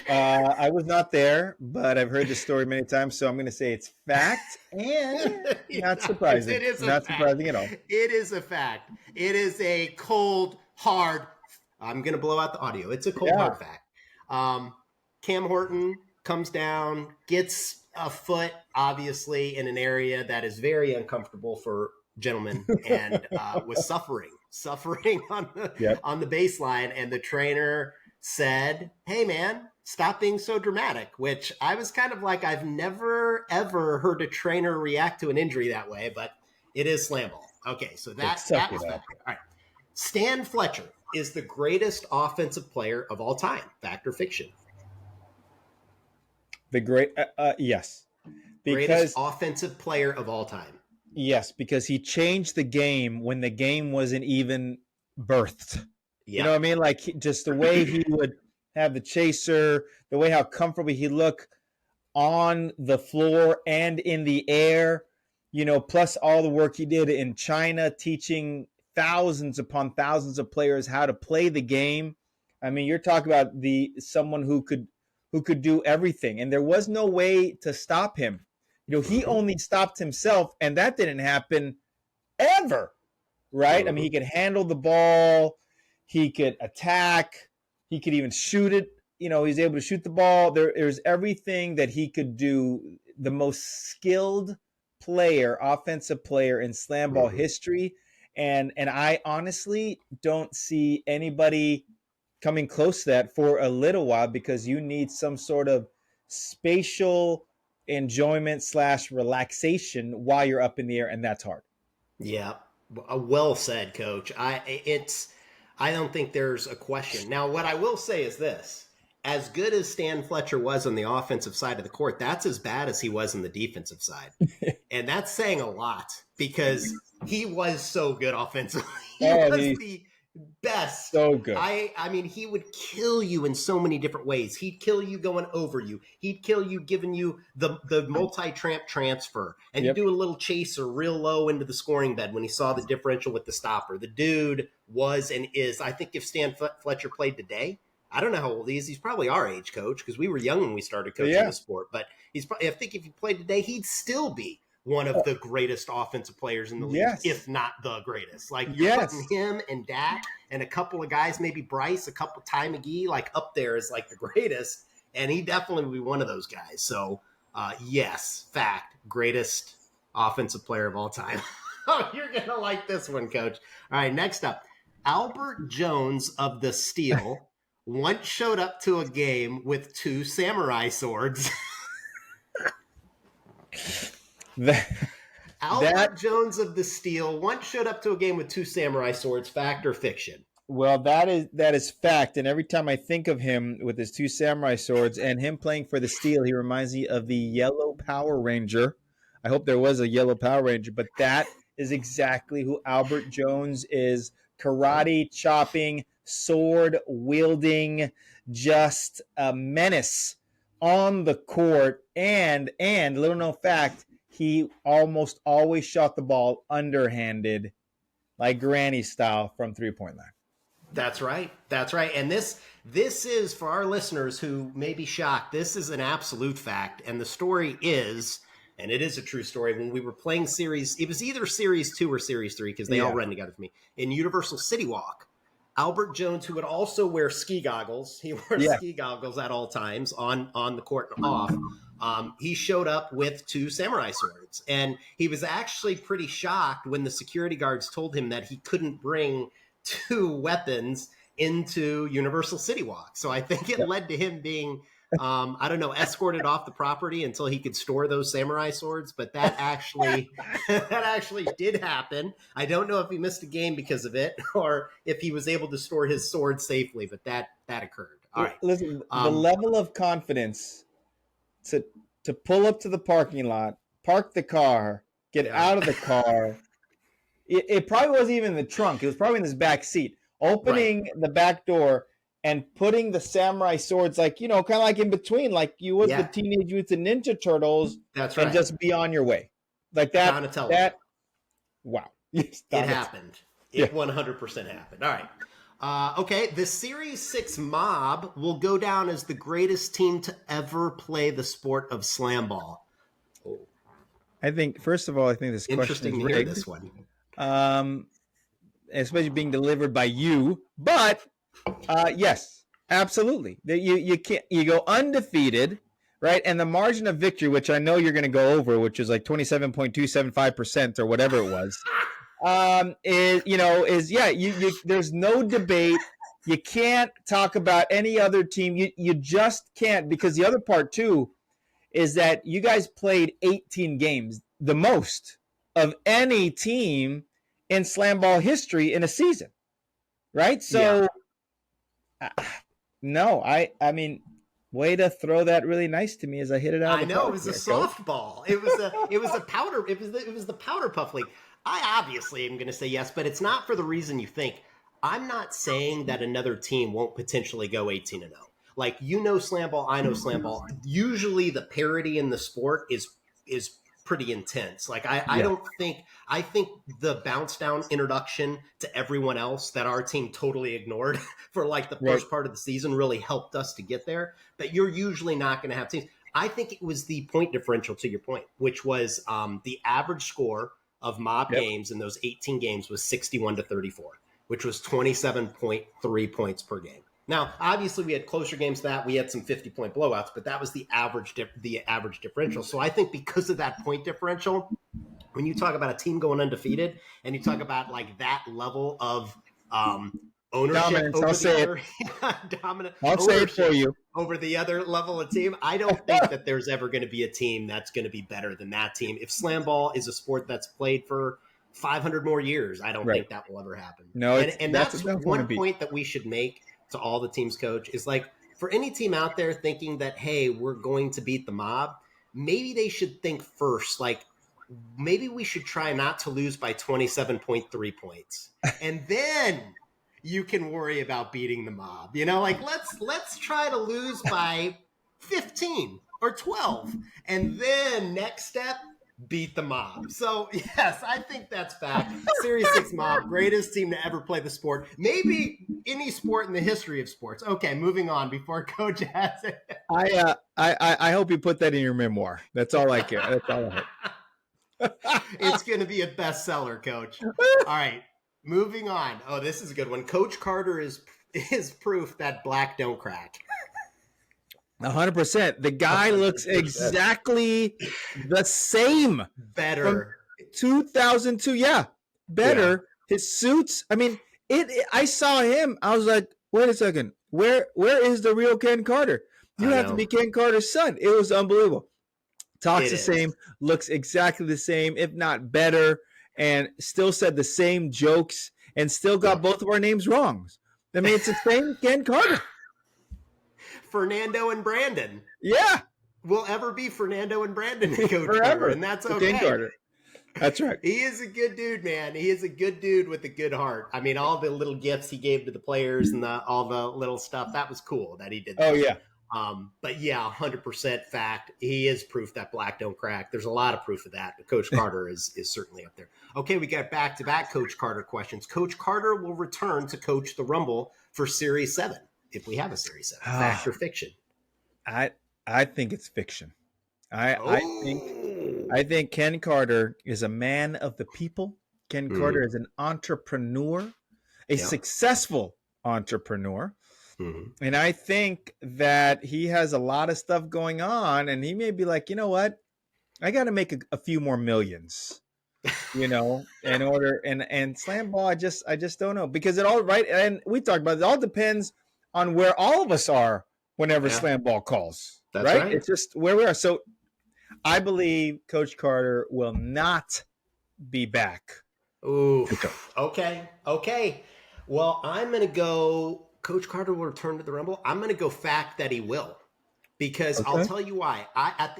I was not there, but I've heard the story many times, so I'm going to say it's fact and not surprising. It is not surprising at all. It is a fact. It is a cold, hard. I'm going to blow out the audio. It's a cold, hard fact. Cam Horton comes down, gets a foot, obviously, in an area that is very uncomfortable for gentlemen, and was suffering on the baseline. And the trainer said, hey, man, stop being so dramatic, which I was kind of like, I've never, ever heard a trainer react to an injury that way, but it is SlamBall. Okay, so that was that. All right. Stan Fletcher is the greatest offensive player of all time. Fact or fiction? Yes. Greatest offensive player of all time. Yes, because he changed the game when the game wasn't even birthed. Yep. You know what I mean? Like just the way he would have the chaser, the way how comfortable he looked on the floor and in the air, you know, plus all the work he did in China, teaching thousands upon thousands of players how to play the game. I mean, you're talking about someone who could do everything, and there was no way to stop him. You know, he only stopped himself, and that didn't happen ever, right? I mean, he could handle the ball, he could attack, he could even shoot it. You know, he's able to shoot the ball. There's everything that he could do. The most skilled player, offensive player in SlamBall history. And I honestly don't see anybody coming close to that for a little while, because you need some sort of spatial enjoyment / relaxation while you're up in the air, and that's hard. Yeah, well said, Coach. I don't think there's a question. Now, what I will say is this: as good as Stan Fletcher was on the offensive side of the court, that's as bad as he was on the defensive side, and that's saying a lot because he was so good offensively. He was the best. So good. I mean, he would kill you in so many different ways. He'd kill you going over you. He'd kill you giving you the multi-tramp transfer. And he'd do a little chaser real low into the scoring bed when he saw the differential with the stopper. The dude was and is, I think if Stan Fletcher played today, I don't know how old he is. He's probably our age, Coach, because we were young when we started coaching the sport. But I think if he played today, he'd still be one of the greatest offensive players in the league, if not the greatest. Like, you're putting him and Dak and a couple of guys, maybe Bryce, a couple Ty McGee, like up there is like the greatest. And he definitely would be one of those guys. So, yes, fact, greatest offensive player of all time. Oh, you're going to like this one, Coach. All right, next up, Albert Jones of the Steel once showed up to a game with 2 samurai swords. Albert Jones of the Steel once showed up to a game with 2 samurai swords. Fact or fiction? Well, that is fact. And every time I think of him with his 2 samurai swords and him playing for the Steel, he reminds me of the Yellow Power Ranger. I hope there was a Yellow Power Ranger, but that is exactly who Albert Jones is. Karate chopping, sword wielding, just a menace on the court. And little known fact, he almost always shot the ball underhanded, like granny style from 3-point line. That's right. That's right. And this is, for our listeners who may be shocked, this is an absolute fact. And the story is, and it is a true story, when we were playing it was either Series 2 or Series 3, because they all run together for me, in Universal City Walk. Albert Jones, who would also wear ski goggles, he wore ski goggles at all times on the court and off. He showed up with 2 samurai swords, and he was actually pretty shocked when the security guards told him that he couldn't bring 2 weapons into Universal City Walk. So I think it led to him being, escorted off the property until he could store those samurai swords. But that actually did happen. I don't know if he missed a game because of it or if he was able to store his sword safely, but that occurred. All right. Listen, the level of confidence to pull up to the parking lot, park the car, get out of the car. It probably wasn't even in the trunk. It was probably in his back seat. Opening the back door and putting the samurai swords, like, kind of like in between, like you would the Teenage Mutant Ninja Turtles. That's right. And just be on your way. Like that. Wow. It happened. It 100% happened. All right. Okay. The Series 6 Mob will go down as the greatest team to ever play the sport of SlamBall. Oh. I think, first of all, this interesting question is to hear rigged. This one. Especially being delivered by you, but yes, absolutely. You go undefeated, right? And the margin of victory, which I know you're going to go over, which is like 27.275% or whatever it was, there's no debate. You can't talk about any other team. You just can't, because the other part too is that you guys played 18 games, the most of any team in SlamBall history in a season, right? So, no, I mean, way to throw that really nice to me as I hit it out. I know, it was a softball. It was a powder. It was the powder puff league. I obviously am going to say yes, but it's not for the reason you think. I'm not saying that another team won't potentially go 18-0. Like, SlamBall, I know SlamBall. Usually, the parity in the sport is pretty intense. Like, I think the bounce down introduction to everyone else that our team totally ignored for like the first part of the season really helped us to get there. But you're usually not going to have teams. I think it was the point differential, to your point, which was the average score of mob games in those 18 games was 61-34, which was 27.3 points per game. Now, obviously, we had closer games to that. We had some 50-point blowouts, but that was the average differential. So I think because of that point differential, when you talk about a team going undefeated and you talk about like that level of ownership Dominance, over I'll the say other dominant I'll say it for you. over the other level of team. I don't think that there's ever going to be a team that's going to be better than that team. If SlamBall is a sport that's played for 500 more years, I don't think that will ever happen. No, and that's one point that we should make to all the teams, coach, is like, for any team out there thinking that, hey, we're going to beat the mob, maybe they should think first, like, maybe we should try not to lose by 27.3 points. And then you can worry about beating the mob. Like, let's try to lose by 15 or 12. And then next step, beat the mob. So, yes, I think that's fact. Series 6 mob, greatest team to ever play the sport. Maybe any sport in the history of sports. Okay, moving on before Coach has it. I hope you put that in your memoir. That's all I care. That's all I hope. It's going to be a bestseller, Coach. All right, moving on. Oh, this is a good one. Coach Carter is proof that black don't crack. 100%. The guy looks exactly the same. Better. 2002. Yeah, better. Yeah. His suits. I mean, I saw him. I was like, wait a second. Where is the real Ken Carter? You have to be Ken Carter's son. It was unbelievable. Talks the same, looks exactly the same, if not better, and still said the same jokes, and still got both of our names wrong. I mean, it's the same Ken Carter. Fernando and Brandon. Yeah. Will ever be Fernando and Brandon, Coach Carter, and that's okay. Ken Carter. That's right. He is a good dude, man. He is a good dude with a good heart. I mean, all the little gifts he gave to the players and all the little stuff, that was cool that he did that. Oh, yeah. But yeah, 100% fact. He is proof that black don't crack. There's a lot of proof of that, but Coach Carter is certainly up there. Okay, we got back-to-back Coach Carter questions. Coach Carter will return to coach the Rumble for Series 7, if we have a Series 7. Fact or fiction? I think it's fiction. I think Ken Carter is a man of the people. Ken Carter is an entrepreneur, a successful entrepreneur. Mm-hmm. And I think that he has a lot of stuff going on, and he may be like, you know what? I got to make a few more millions, in order. And SlamBall, I just don't know, because it all right. And we talked about it. It all depends on where all of us are whenever SlamBall calls. That's right. It's just where we are. So I believe Coach Carter will not be back. Ooh. Okay. Well, I'm going to go. Coach Carter will return to the Rumble. I'm going to go fact that he will, because I'll tell you why.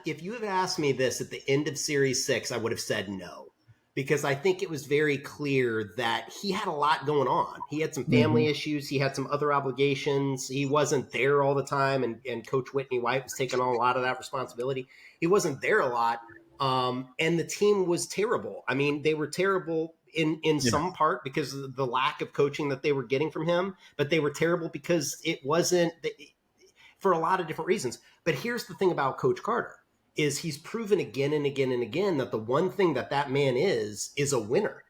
If you had asked me this at the end of Series 6, I would have said no, because I think it was very clear that he had a lot going on. He had some family issues. He had some other obligations. He wasn't there all the time, and Coach Whitney White was taking on a lot of that responsibility. He wasn't there a lot, and the team was terrible. I mean, they were terrible in some part because of the lack of coaching that they were getting from him, but they were terrible because it wasn't for a lot of different reasons. But here's the thing about Coach Carter is he's proven again and again and again that the one thing that man is a winner.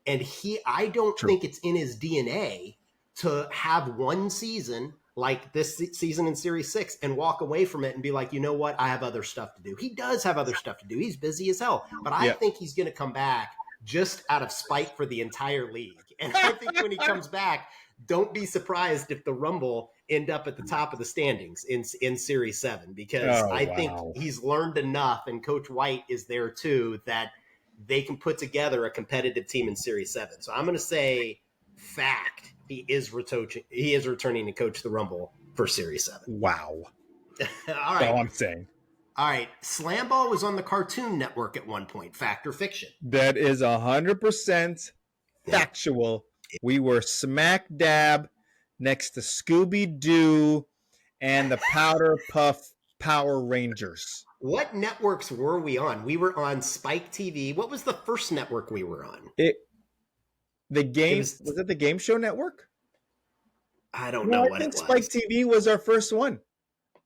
And I don't think it's in his DNA to have one season like this season in Series 6 and walk away from it and be like, you know what? I have other stuff to do. He does have other stuff to do. He's busy as hell, but I think he's going to come back just out of spite for the entire league. And I think when he comes back, don't be surprised if the Rumble end up at the top of the standings in Series 7, because I think he's learned enough, and Coach White is there too, that they can put together a competitive team in Series 7. So I'm going to say fact, he is returning to coach the Rumble for Series 7. Wow. All right. That's all I'm saying. All right, SlamBall was on the Cartoon Network at one point. Fact or fiction? That is 100% factual. We were smack dab next to Scooby-Doo and the Powder Puff Power Rangers. What networks were we on? We were on Spike TV. What was the first network we were on? Was it the Game Show Network? I don't know what it was. Spike TV was our first one.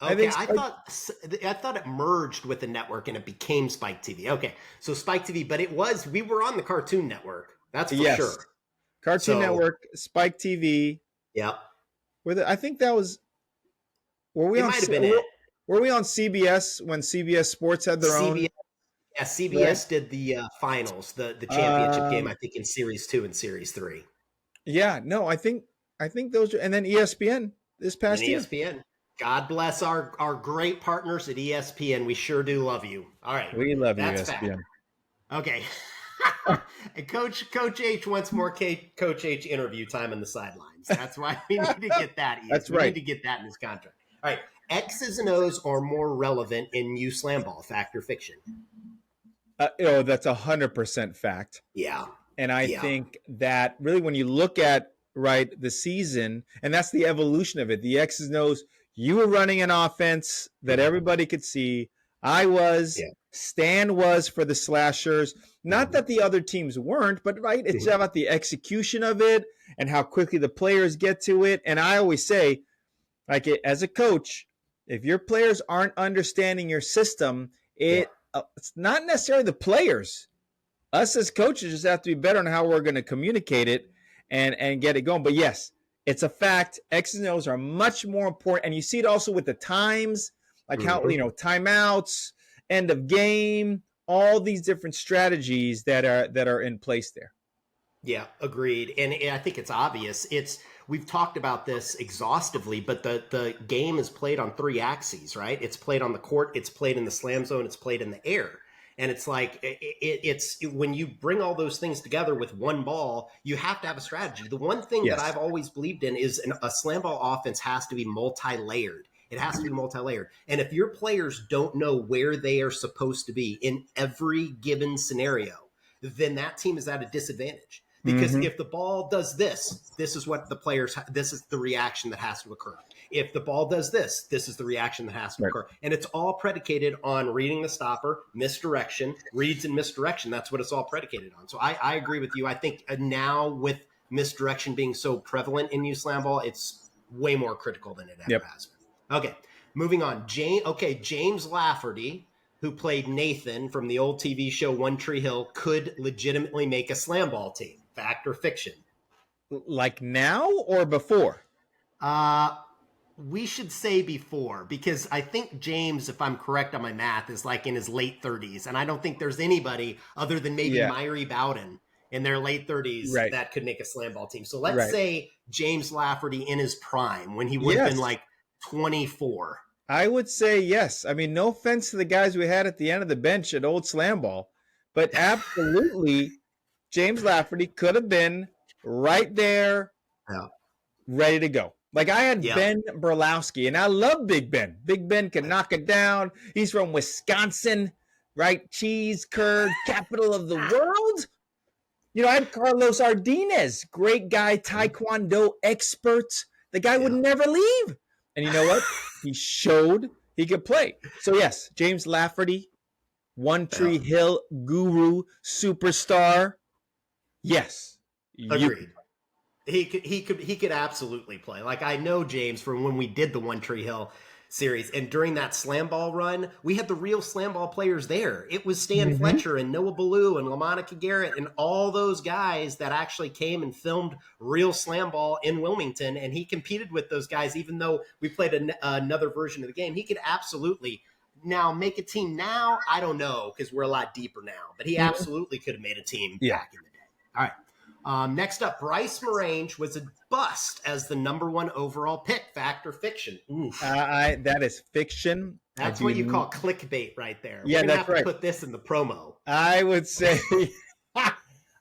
Okay, I thought it merged with the network and it became Spike TV. Okay, so Spike TV, but we were on the Cartoon Network. That's for sure. Cartoon Network, Spike TV. Yep. I think that was. Were we on CBS when CBS Sports had their own? Yeah, CBS did the finals, the championship game. I think in Series 2 and Series 3. Yeah, no, I think I think those are, and then ESPN this past And year. ESPN. God bless our great partners at ESPN. We sure do love you. All right. We love you, That's ESPN. fact. Okay. And Coach H wants more Coach H interview time on the sidelines. That's why we need to get that. That's we right. need to get that in his contract. All right. X's and O's are more relevant in SlamBall, fact or fiction? That's 100% fact. Yeah. And I think that really when you look at, right, the season, and that's the evolution of it, the X's and O's, you were running an offense that everybody could see. I was. Yeah. Stan was for the slashers. Not that the other teams weren't, but right, it's about the execution of it and how quickly the players get to it. And I always say, like, as a coach, if your players aren't understanding your system, it's not necessarily the players. Us as coaches just have to be better on how we're going to communicate it and get it going. But yes, it's a fact. X's and O's are much more important. And you see it also with the times, like how, timeouts, end of game, all these different strategies that are in place there. Yeah, agreed. And I think it's obvious. We've talked about this exhaustively, but the game is played on 3 axes, right? It's played on the court, it's played in the slam zone, it's played in the air. And it's like, it's when you bring all those things together with one ball, you have to have a strategy. The one thing that I've always believed in is a slam ball offense has to be multi-layered. It has to be multi-layered. And if your players don't know where they are supposed to be in every given scenario, then that team is at a disadvantage. Because if the ball does this, this is what this is the reaction that has to occur. If the ball does this, this is the reaction that has to occur. And it's all predicated on reading the stopper, misdirection, reads and misdirection. That's what it's all predicated on. So I agree with you. I think now with misdirection being so prevalent in SlamBall, it's way more critical than it ever has been. Okay, moving on. James Lafferty, who played Nathan from the old TV show One Tree Hill, could legitimately make a SlamBall team. Fact or fiction? Like now or before? We should say before, because I think James, if I'm correct on my math, is like in his late 30s. And I don't think there's anybody other than maybe Myri Bowden in their late 30s that could make a SlamBall team. So let's say James Lafferty in his prime when he would have been like 24. I would say yes. I mean, no offense to the guys we had at the end of the bench at old SlamBall, but absolutely James Lafferty could have been right there, ready to go. Like I had Ben Berlowski, and I love Big Ben. Big Ben can knock it down. He's from Wisconsin, right? Cheese curd, capital of the world. I had Carlos Ardinez, great guy, Taekwondo expert. The guy would never leave. And you know what? He showed he could play. So yes, James Lafferty, One Tree Hill guru, superstar. Yes. Agreed. He could absolutely play. Like I know James from when we did the One Tree Hill series, and during that SlamBall run, we had the real SlamBall players there. It was Stan Fletcher and Noah Ballou and LaMonica Garrett and all those guys that actually came and filmed real SlamBall in Wilmington, and he competed with those guys. Even though we played another version of the game, he could absolutely now make a team. Now I don't know because we're a lot deeper now, but he absolutely could have made a team back in the day. All right. Next up, Bryce Morange was a bust as the #1 overall pick. Fact or fiction? That is fiction. That's what you call clickbait right there. Yeah, We're gonna have right. to put this in the promo. I would say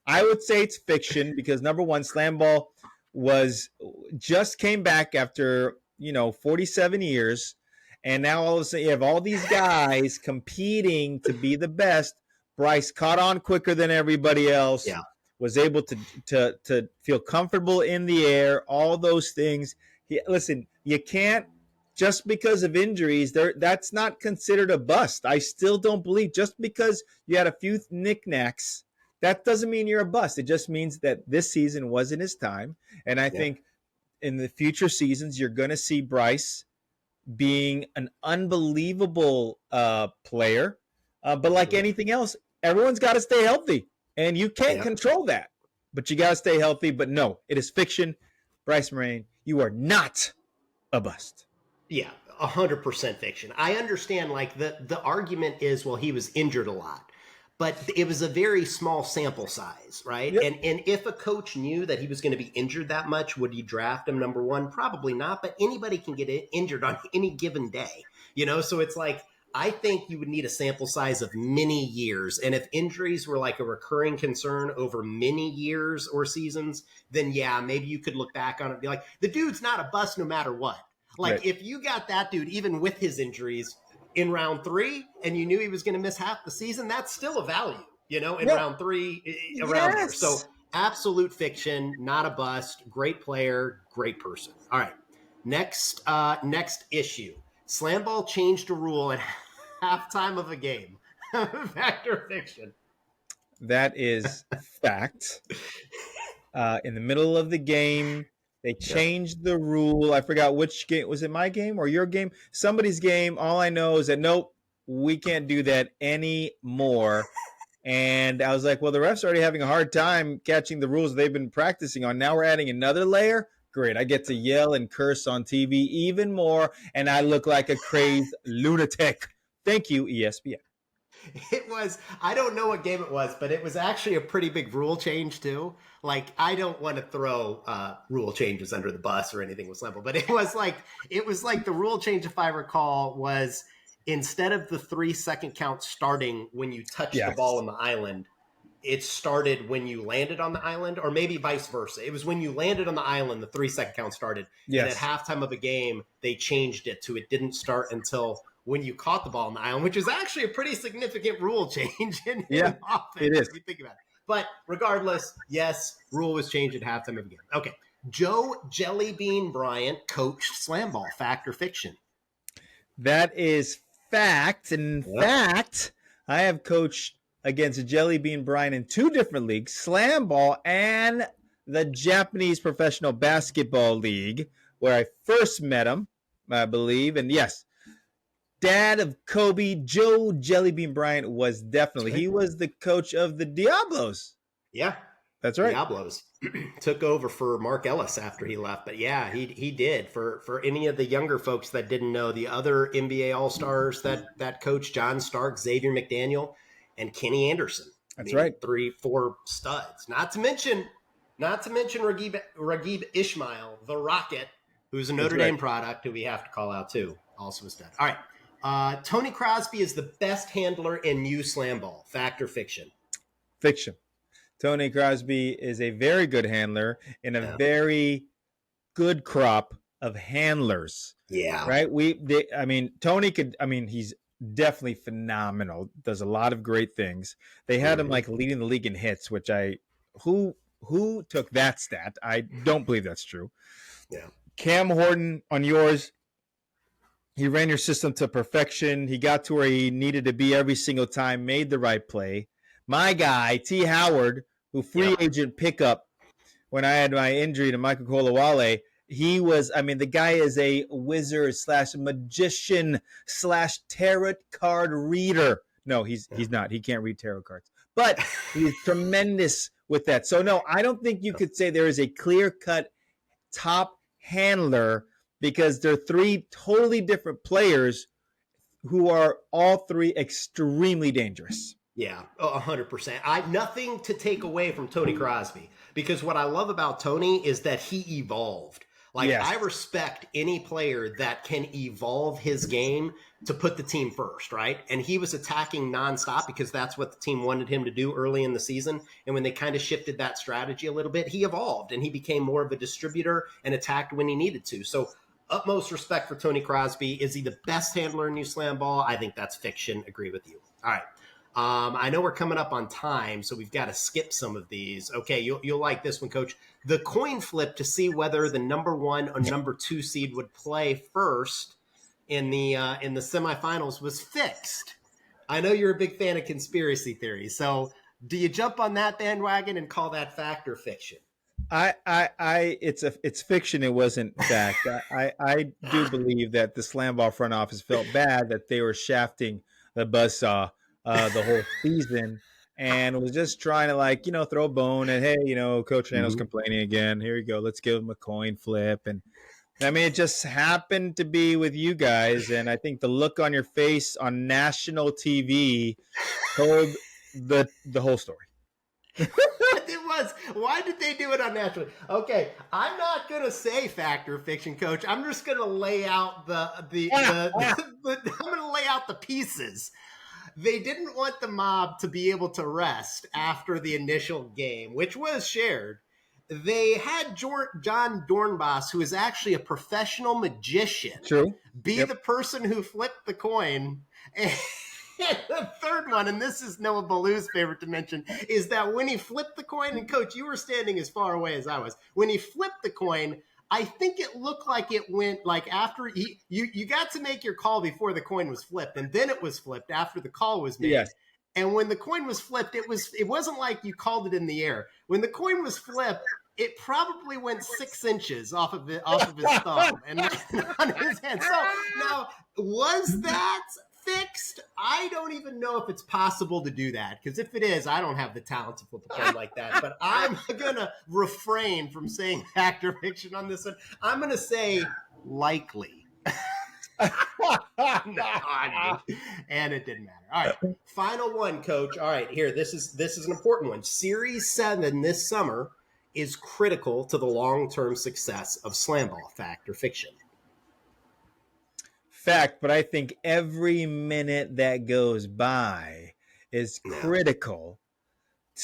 it's fiction because #1, SlamBall just came back after 47 years, and now all of a sudden you have all these guys competing to be the best. Bryce caught on quicker than everybody else. Yeah. Was able to feel comfortable in the air, all those things. Listen, you can't, just because of injuries, that's not considered a bust. I still don't believe just because you had a few knickknacks, that doesn't mean you're a bust. It just means that this season wasn't his time. And I think in the future seasons, you're going to see Bryce being an unbelievable player. But like anything else, everyone's got to stay healthy. And you can't control that, but you got to stay healthy. But no, it is fiction. Bryce Morange, you are not a bust. Yeah, 100% fiction. I understand like the argument is, well, he was injured a lot. but it was a very small sample size, right? Yep. And if a coach knew that he was going to be injured that much, would he draft him number one? Probably not, but anybody can get injured on any given day, so it's like, I think you would need a sample size of many years. And if injuries were like a recurring concern over many years or seasons, then yeah, maybe you could look back on it and be like, the dude's not a bust no matter what. Like Right. if you got that dude, even with his injuries in round 3, and you knew he was going to miss half the season, that's still a value, in Yep. round 3, around there. So Yes. absolute fiction, not a bust, great player, great person. All right. Next issue. SlamBall changed a rule at halftime of a game. Fact or fiction? That is fact. In the middle of the game, they changed the rule. I forgot which game. Was it my game or your game? Somebody's game. All I know is that, nope, we can't do that anymore. And I was like, well, the refs are already having a hard time catching the rules they've been practicing on. Now we're adding another layer. Great. I get to yell and curse on TV even more, and I look like a crazed lunatic. Thank you, ESPN. It was, I don't know what game it was, but it was actually a pretty big rule change too. Like, I don't want to throw rule changes under the bus or anything with SlamBall, but it was like the rule change, if I recall, was instead of the 3-second count starting when you touch the ball on the island, it started when you landed on the island, or maybe vice versa. It was when you landed on the island, the 3-second count started. Yes. And at halftime of a game, they changed it to it didn't start until when you caught the ball on the island, which is actually a pretty significant rule change in offense, it is. if you think about it. But regardless, yes, rule was changed at halftime of the game. Okay. Joe Jellybean Bryant coached SlamBall. Fact or fiction? That is fact. In fact, I have coached against Jellybean Bryant in 2 different leagues, SlamBall and the Japanese Professional Basketball League, where I first met him, I believe. And yes, dad of Kobe, Joe Jellybean Bryant was definitely, he was the coach of the Diablos. Yeah. That's right. Diablos took over for Mark Ellis after he left. But yeah, he did. For any of the younger folks that didn't know, the other NBA All-Stars that coach, John Stark, Xavier McDaniel, and Kenny Anderson. That's right. 3-4 studs. Not to mention Raghib Ismail, the Rocket, who's a Notre Dame product, who we have to call out too. Also a stud. All right. Tony Crosby is the best handler in new SlamBall. Fact or fiction? Fiction. Tony Crosby is a very good handler in a very good crop of handlers. Yeah. Right? Tony could, he's definitely phenomenal. Does a lot of great things. They had him like leading the league in hits, which who took that stat? I don't believe that's true. Yeah. Cam Horton on yours. He ran your system to perfection. He got to where he needed to be every single time, made the right play. My guy, T. Howard, who free agent pickup when I had my injury to Michael Kolawole, he was, the guy is a wizard / magician / tarot card reader. No, he's not. He can't read tarot cards. But he's tremendous with that. So, no, I don't think you could say there is a clear-cut top handler because they're 3 totally different players who are all 3 extremely dangerous. Yeah, 100%. Nothing to take away from Tony Crosby, because what I love about Tony is that he evolved. I respect any player that can evolve his game to put the team first, right? And he was attacking nonstop because that's what the team wanted him to do early in the season. And when they kind of shifted that strategy a little bit, he evolved and he became more of a distributor and attacked when he needed to. So utmost respect for Tony Crosby. Is he the best handler in new SlamBall? I think that's fiction. Agree with you. All right. I know we're coming up on time, so we've got to skip some of these. Okay, you'll like this one, Coach. The coin flip to see whether the number 1 or number 2 seed would play first in the semifinals was fixed. I know you're a big fan of conspiracy theories, so do you jump on that bandwagon and call that fact or fiction? It's fiction. It wasn't fact. I do believe that the SlamBall front office felt bad that they were shafting the Buzzsaw the whole season and was just trying to throw a bone and, hey, Coach Hernando's complaining again. Here we go. Let's give him a coin flip. And it just happened to be with you guys. And I think the look on your face on national TV told the whole story. It was. Why did they do it unnaturally? Okay, I'm not gonna say fact or fiction, Coach. I'm just gonna lay out I'm gonna lay out the pieces. They didn't want the mob to be able to rest after the initial game, which was shared. They had John Dornbos, who is actually a professional magician, True. be the person who flipped the coin. And the third one, and this is Noah Ballou's favorite to mention, is that when he flipped the coin, and Coach, you were standing as far away as I was, when he flipped the coin, I think it looked like it went like after you got to make your call before the coin was flipped, and then it was flipped after the call was made. Yes. And when the coin was flipped, it wasn't like you called it in the air. When the coin was flipped, it probably went 6 inches off of his thumb and on his hand. So now, was that fixed? I don't even know if it's possible to do that, because if it is, I don't have the talent to flip a coin like that. But I'm gonna refrain from saying fact or fiction on this one. I'm gonna say likely. And it didn't matter. All right, final one, Coach. All right, here. This is an important one. Series 7 this summer is critical to the long-term success of SlamBall. Fact or fiction? Fact, but I think every minute that goes by is critical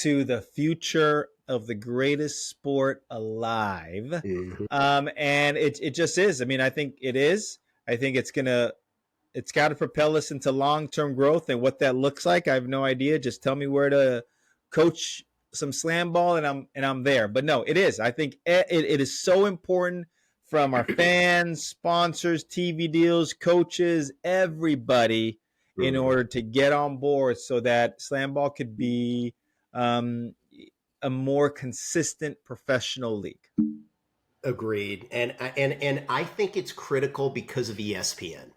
to the future of the greatest sport alive. Mm-hmm. And it just is. I mean, I think it is. I think it's got to propel us into long-term growth, and what that looks like, I have no idea. Just tell me where to coach some slam ball, and I'm there. But no, it is. I think it is so important from our fans, sponsors, TV deals, coaches, everybody, in order to get on board so that slam ball could be a more consistent professional league. Agreed. And I think it's critical because of ESPN.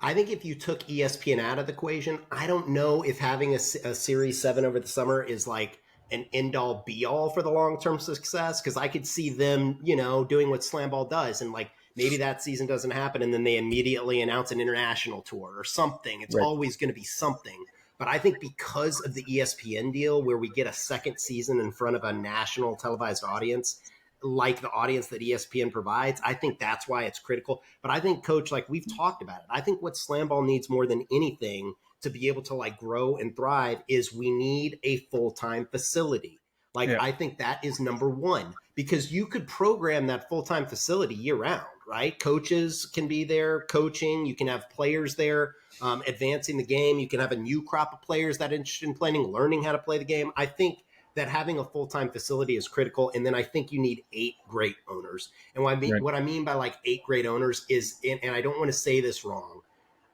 I think if you took ESPN out of the equation, I don't know if having a Series 7 over the summer is like an end-all be-all for the long-term success, because I could see them, doing what SlamBall does, and like maybe that season doesn't happen and then they immediately announce an international tour or something. It's always going to be something. But I think because of the ESPN deal, where we get a second season in front of a national televised audience, like the audience that ESPN provides, I think that's why it's critical. But I think, Coach, like we've talked about it, I think what SlamBall needs more than anything to be able to like grow and thrive is we need a full-time facility. I think that is number one, because you could program that full-time facility year round, right? Coaches can be there coaching. You can have players there advancing the game. You can have a new crop of players that are interested in playing, learning how to play the game. I think that having a full-time facility is critical. And then I think you need 8 great owners. And what I mean by like 8 great owners is, and I don't want to say this wrong,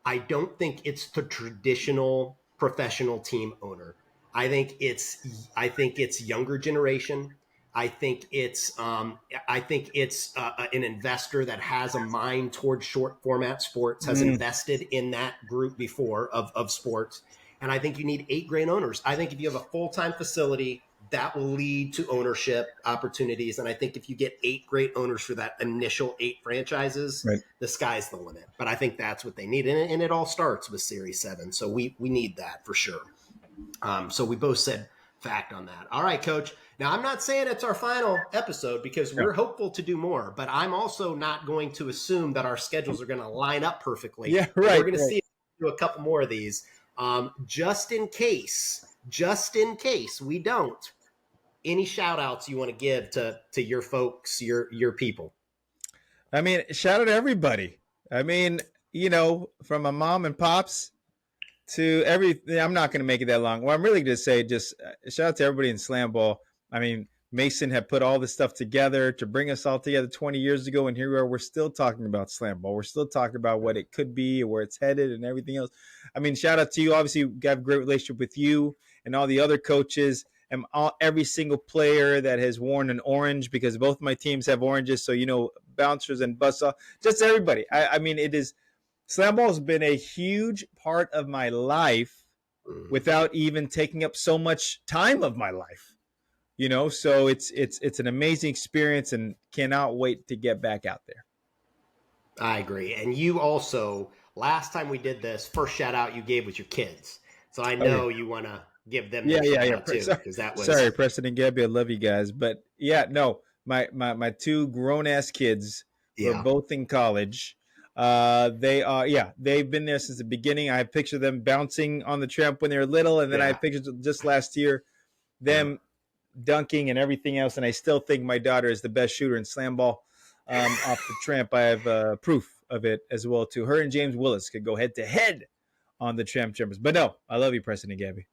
I don't think it's the traditional professional team owner. I think it's younger generation. I think it's an investor that has a mind towards short format sports, has invested in that group before of sports. And I think you need 8 great owners. I think if you have a full-time facility, that will lead to ownership opportunities. And I think if you get 8 great owners for that initial 8 franchises, the sky's the limit. But I think that's what they need. And it all starts with Series 7. So we need that for sure. So we both said fact on that. All right, Coach. Now, I'm not saying it's our final episode, because we're hopeful to do more. But I'm also not going to assume that our schedules are going to line up perfectly. Yeah, right. We're going to see if we do a couple more of these. Just in case we don't. Any shout outs you want to give to your folks, your people? I mean, shout out to everybody. I mean, from my mom and pops to everything. I'm not going to make it that long. Well, I'm really going to say just shout out to everybody in SlamBall. I mean, Mason had put all this stuff together to bring us all together 20 years ago. And here we are, we're still talking about SlamBall. We're still talking about what it could be, where it's headed, and everything else. I mean, shout out to you. Obviously, we have a great relationship with you and all the other coaches and every single player that has worn an orange, because both my teams have oranges. So, Bouncers and Buzzsaw, just everybody. I mean, SlamBall has been a huge part of my life without even taking up so much time of my life. So it's an amazing experience, and cannot wait to get back out there. I agree. And you also, last time we did this, first shout out you gave was your kids. So I know you want to give them Yeah, their yeah, shout yeah. out too, because that was Sorry, Preston and Gabby, I love you guys, but yeah, no, my two grown ass kids who are yeah. both in college. They are, yeah, they've been there since the beginning. I picture them bouncing on the tramp when they were little, and then I Yeah. pictured just last year them dunking and everything else. And I still think my daughter is the best shooter in SlamBall off the tramp. I have proof of it as well too. Her and James Willis could go head to head on the tramp jumpers. But no, I love you, Preston and Gabby.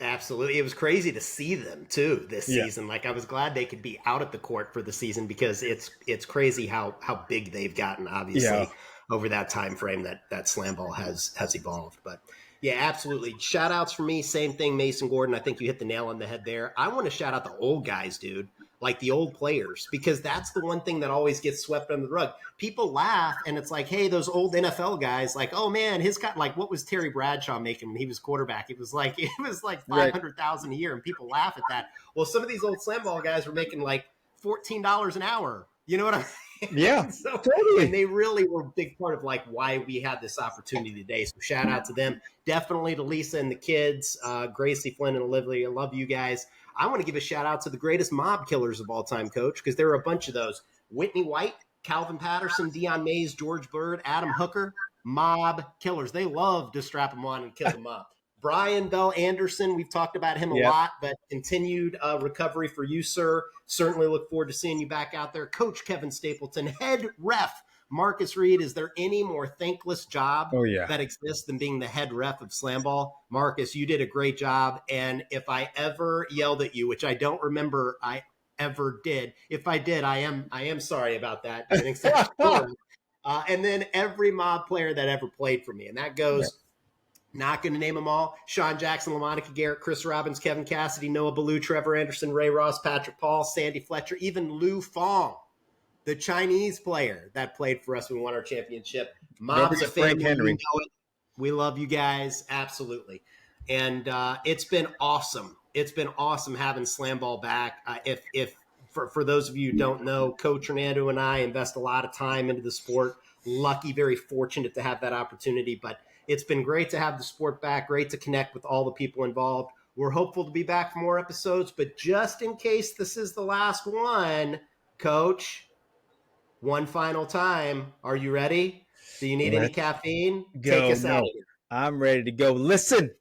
Absolutely. It was crazy to see them too this Yeah. season. Like I was glad they could be out at the court for the season because it's crazy how big they've gotten, obviously, Yeah. over that time frame that slam ball has evolved. But yeah, absolutely. Shout outs for me, same thing, Mason Gordon. I think you hit the nail on the head there. I want to shout out the old guys, dude. Like the old players, because that's the one thing that always gets swept under the rug. People laugh and it's like, hey, those old NFL guys, like, oh man, his got like, what was Terry Bradshaw making when he was quarterback? It was like 500,000 a year, and people laugh at that. Well, some of these old slam ball guys were making like $14 an hour. You know what I mean? Yeah, So, totally. and they really were a big part of like why we had this opportunity today. So shout out to them. Definitely to Lisa and the kids, Gracie, Flynn, and Olivia. I love you guys. I want to give a shout out to the greatest mob killers of all time, Coach, because there are a bunch of those. Whitney White, Calvin Patterson, Deion Mays, George Bird, Adam Hooker, mob killers. They love to strap them on and kill them up. Brian Bell Anderson, we've talked about him a lot, but continued recovery for you, sir. Certainly look forward to seeing you back out there. Coach Kevin Stapleton, head ref Marcus Reed. Is there any more thankless job that exists than being the head ref of SlamBall? Marcus, you did a great job. And if I ever yelled at you, which I don't remember I ever did, if I did, I am sorry about that. And then every mob player that ever played for me. And that goes, not going to name them all, Sean Jackson, LaMonica Garrett, Chris Robbins, Kevin Cassidy, Noah Ballou, Trevor Anderson, Ray Ross, Patrick Paul, Sandy Fletcher, even Lou Fong, the Chinese player that played for us when we won our championship. Mob's a family. Henry. You know it. We love you guys. Absolutely. And it's been awesome. It's been awesome having SlamBall back. For those of you who don't know, Coach Hernando and I invest a lot of time into the sport. Lucky, very fortunate to have that opportunity. But it's been great to have the sport back, great to connect with all the people involved. We're hopeful to be back for more episodes. But just in case this is the last one, Coach, one final time. Are you ready? Do you need any caffeine? Take us out of here. I'm ready to go. Listen,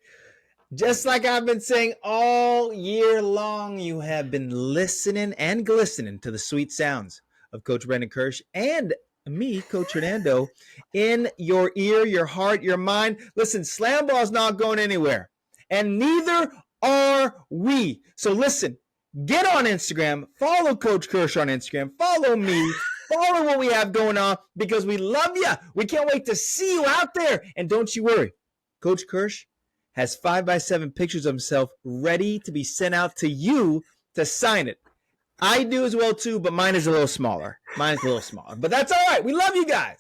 just like I've been saying all year long, you have been listening and glistening to the sweet sounds of Coach Brendan Kirsch and me, Coach Hernando, in your ear, your heart, your mind. Listen, SlamBall's not going anywhere, and neither are we. So listen, get on Instagram, follow Coach Kirsch on Instagram, follow me, follow what we have going on, because we love you. We can't wait to see you out there. And don't you worry, Coach Kirsch has 5x7 pictures of himself ready to be sent out to you to sign it. I do as well too, but mine is a little smaller. But that's all right. We love you guys.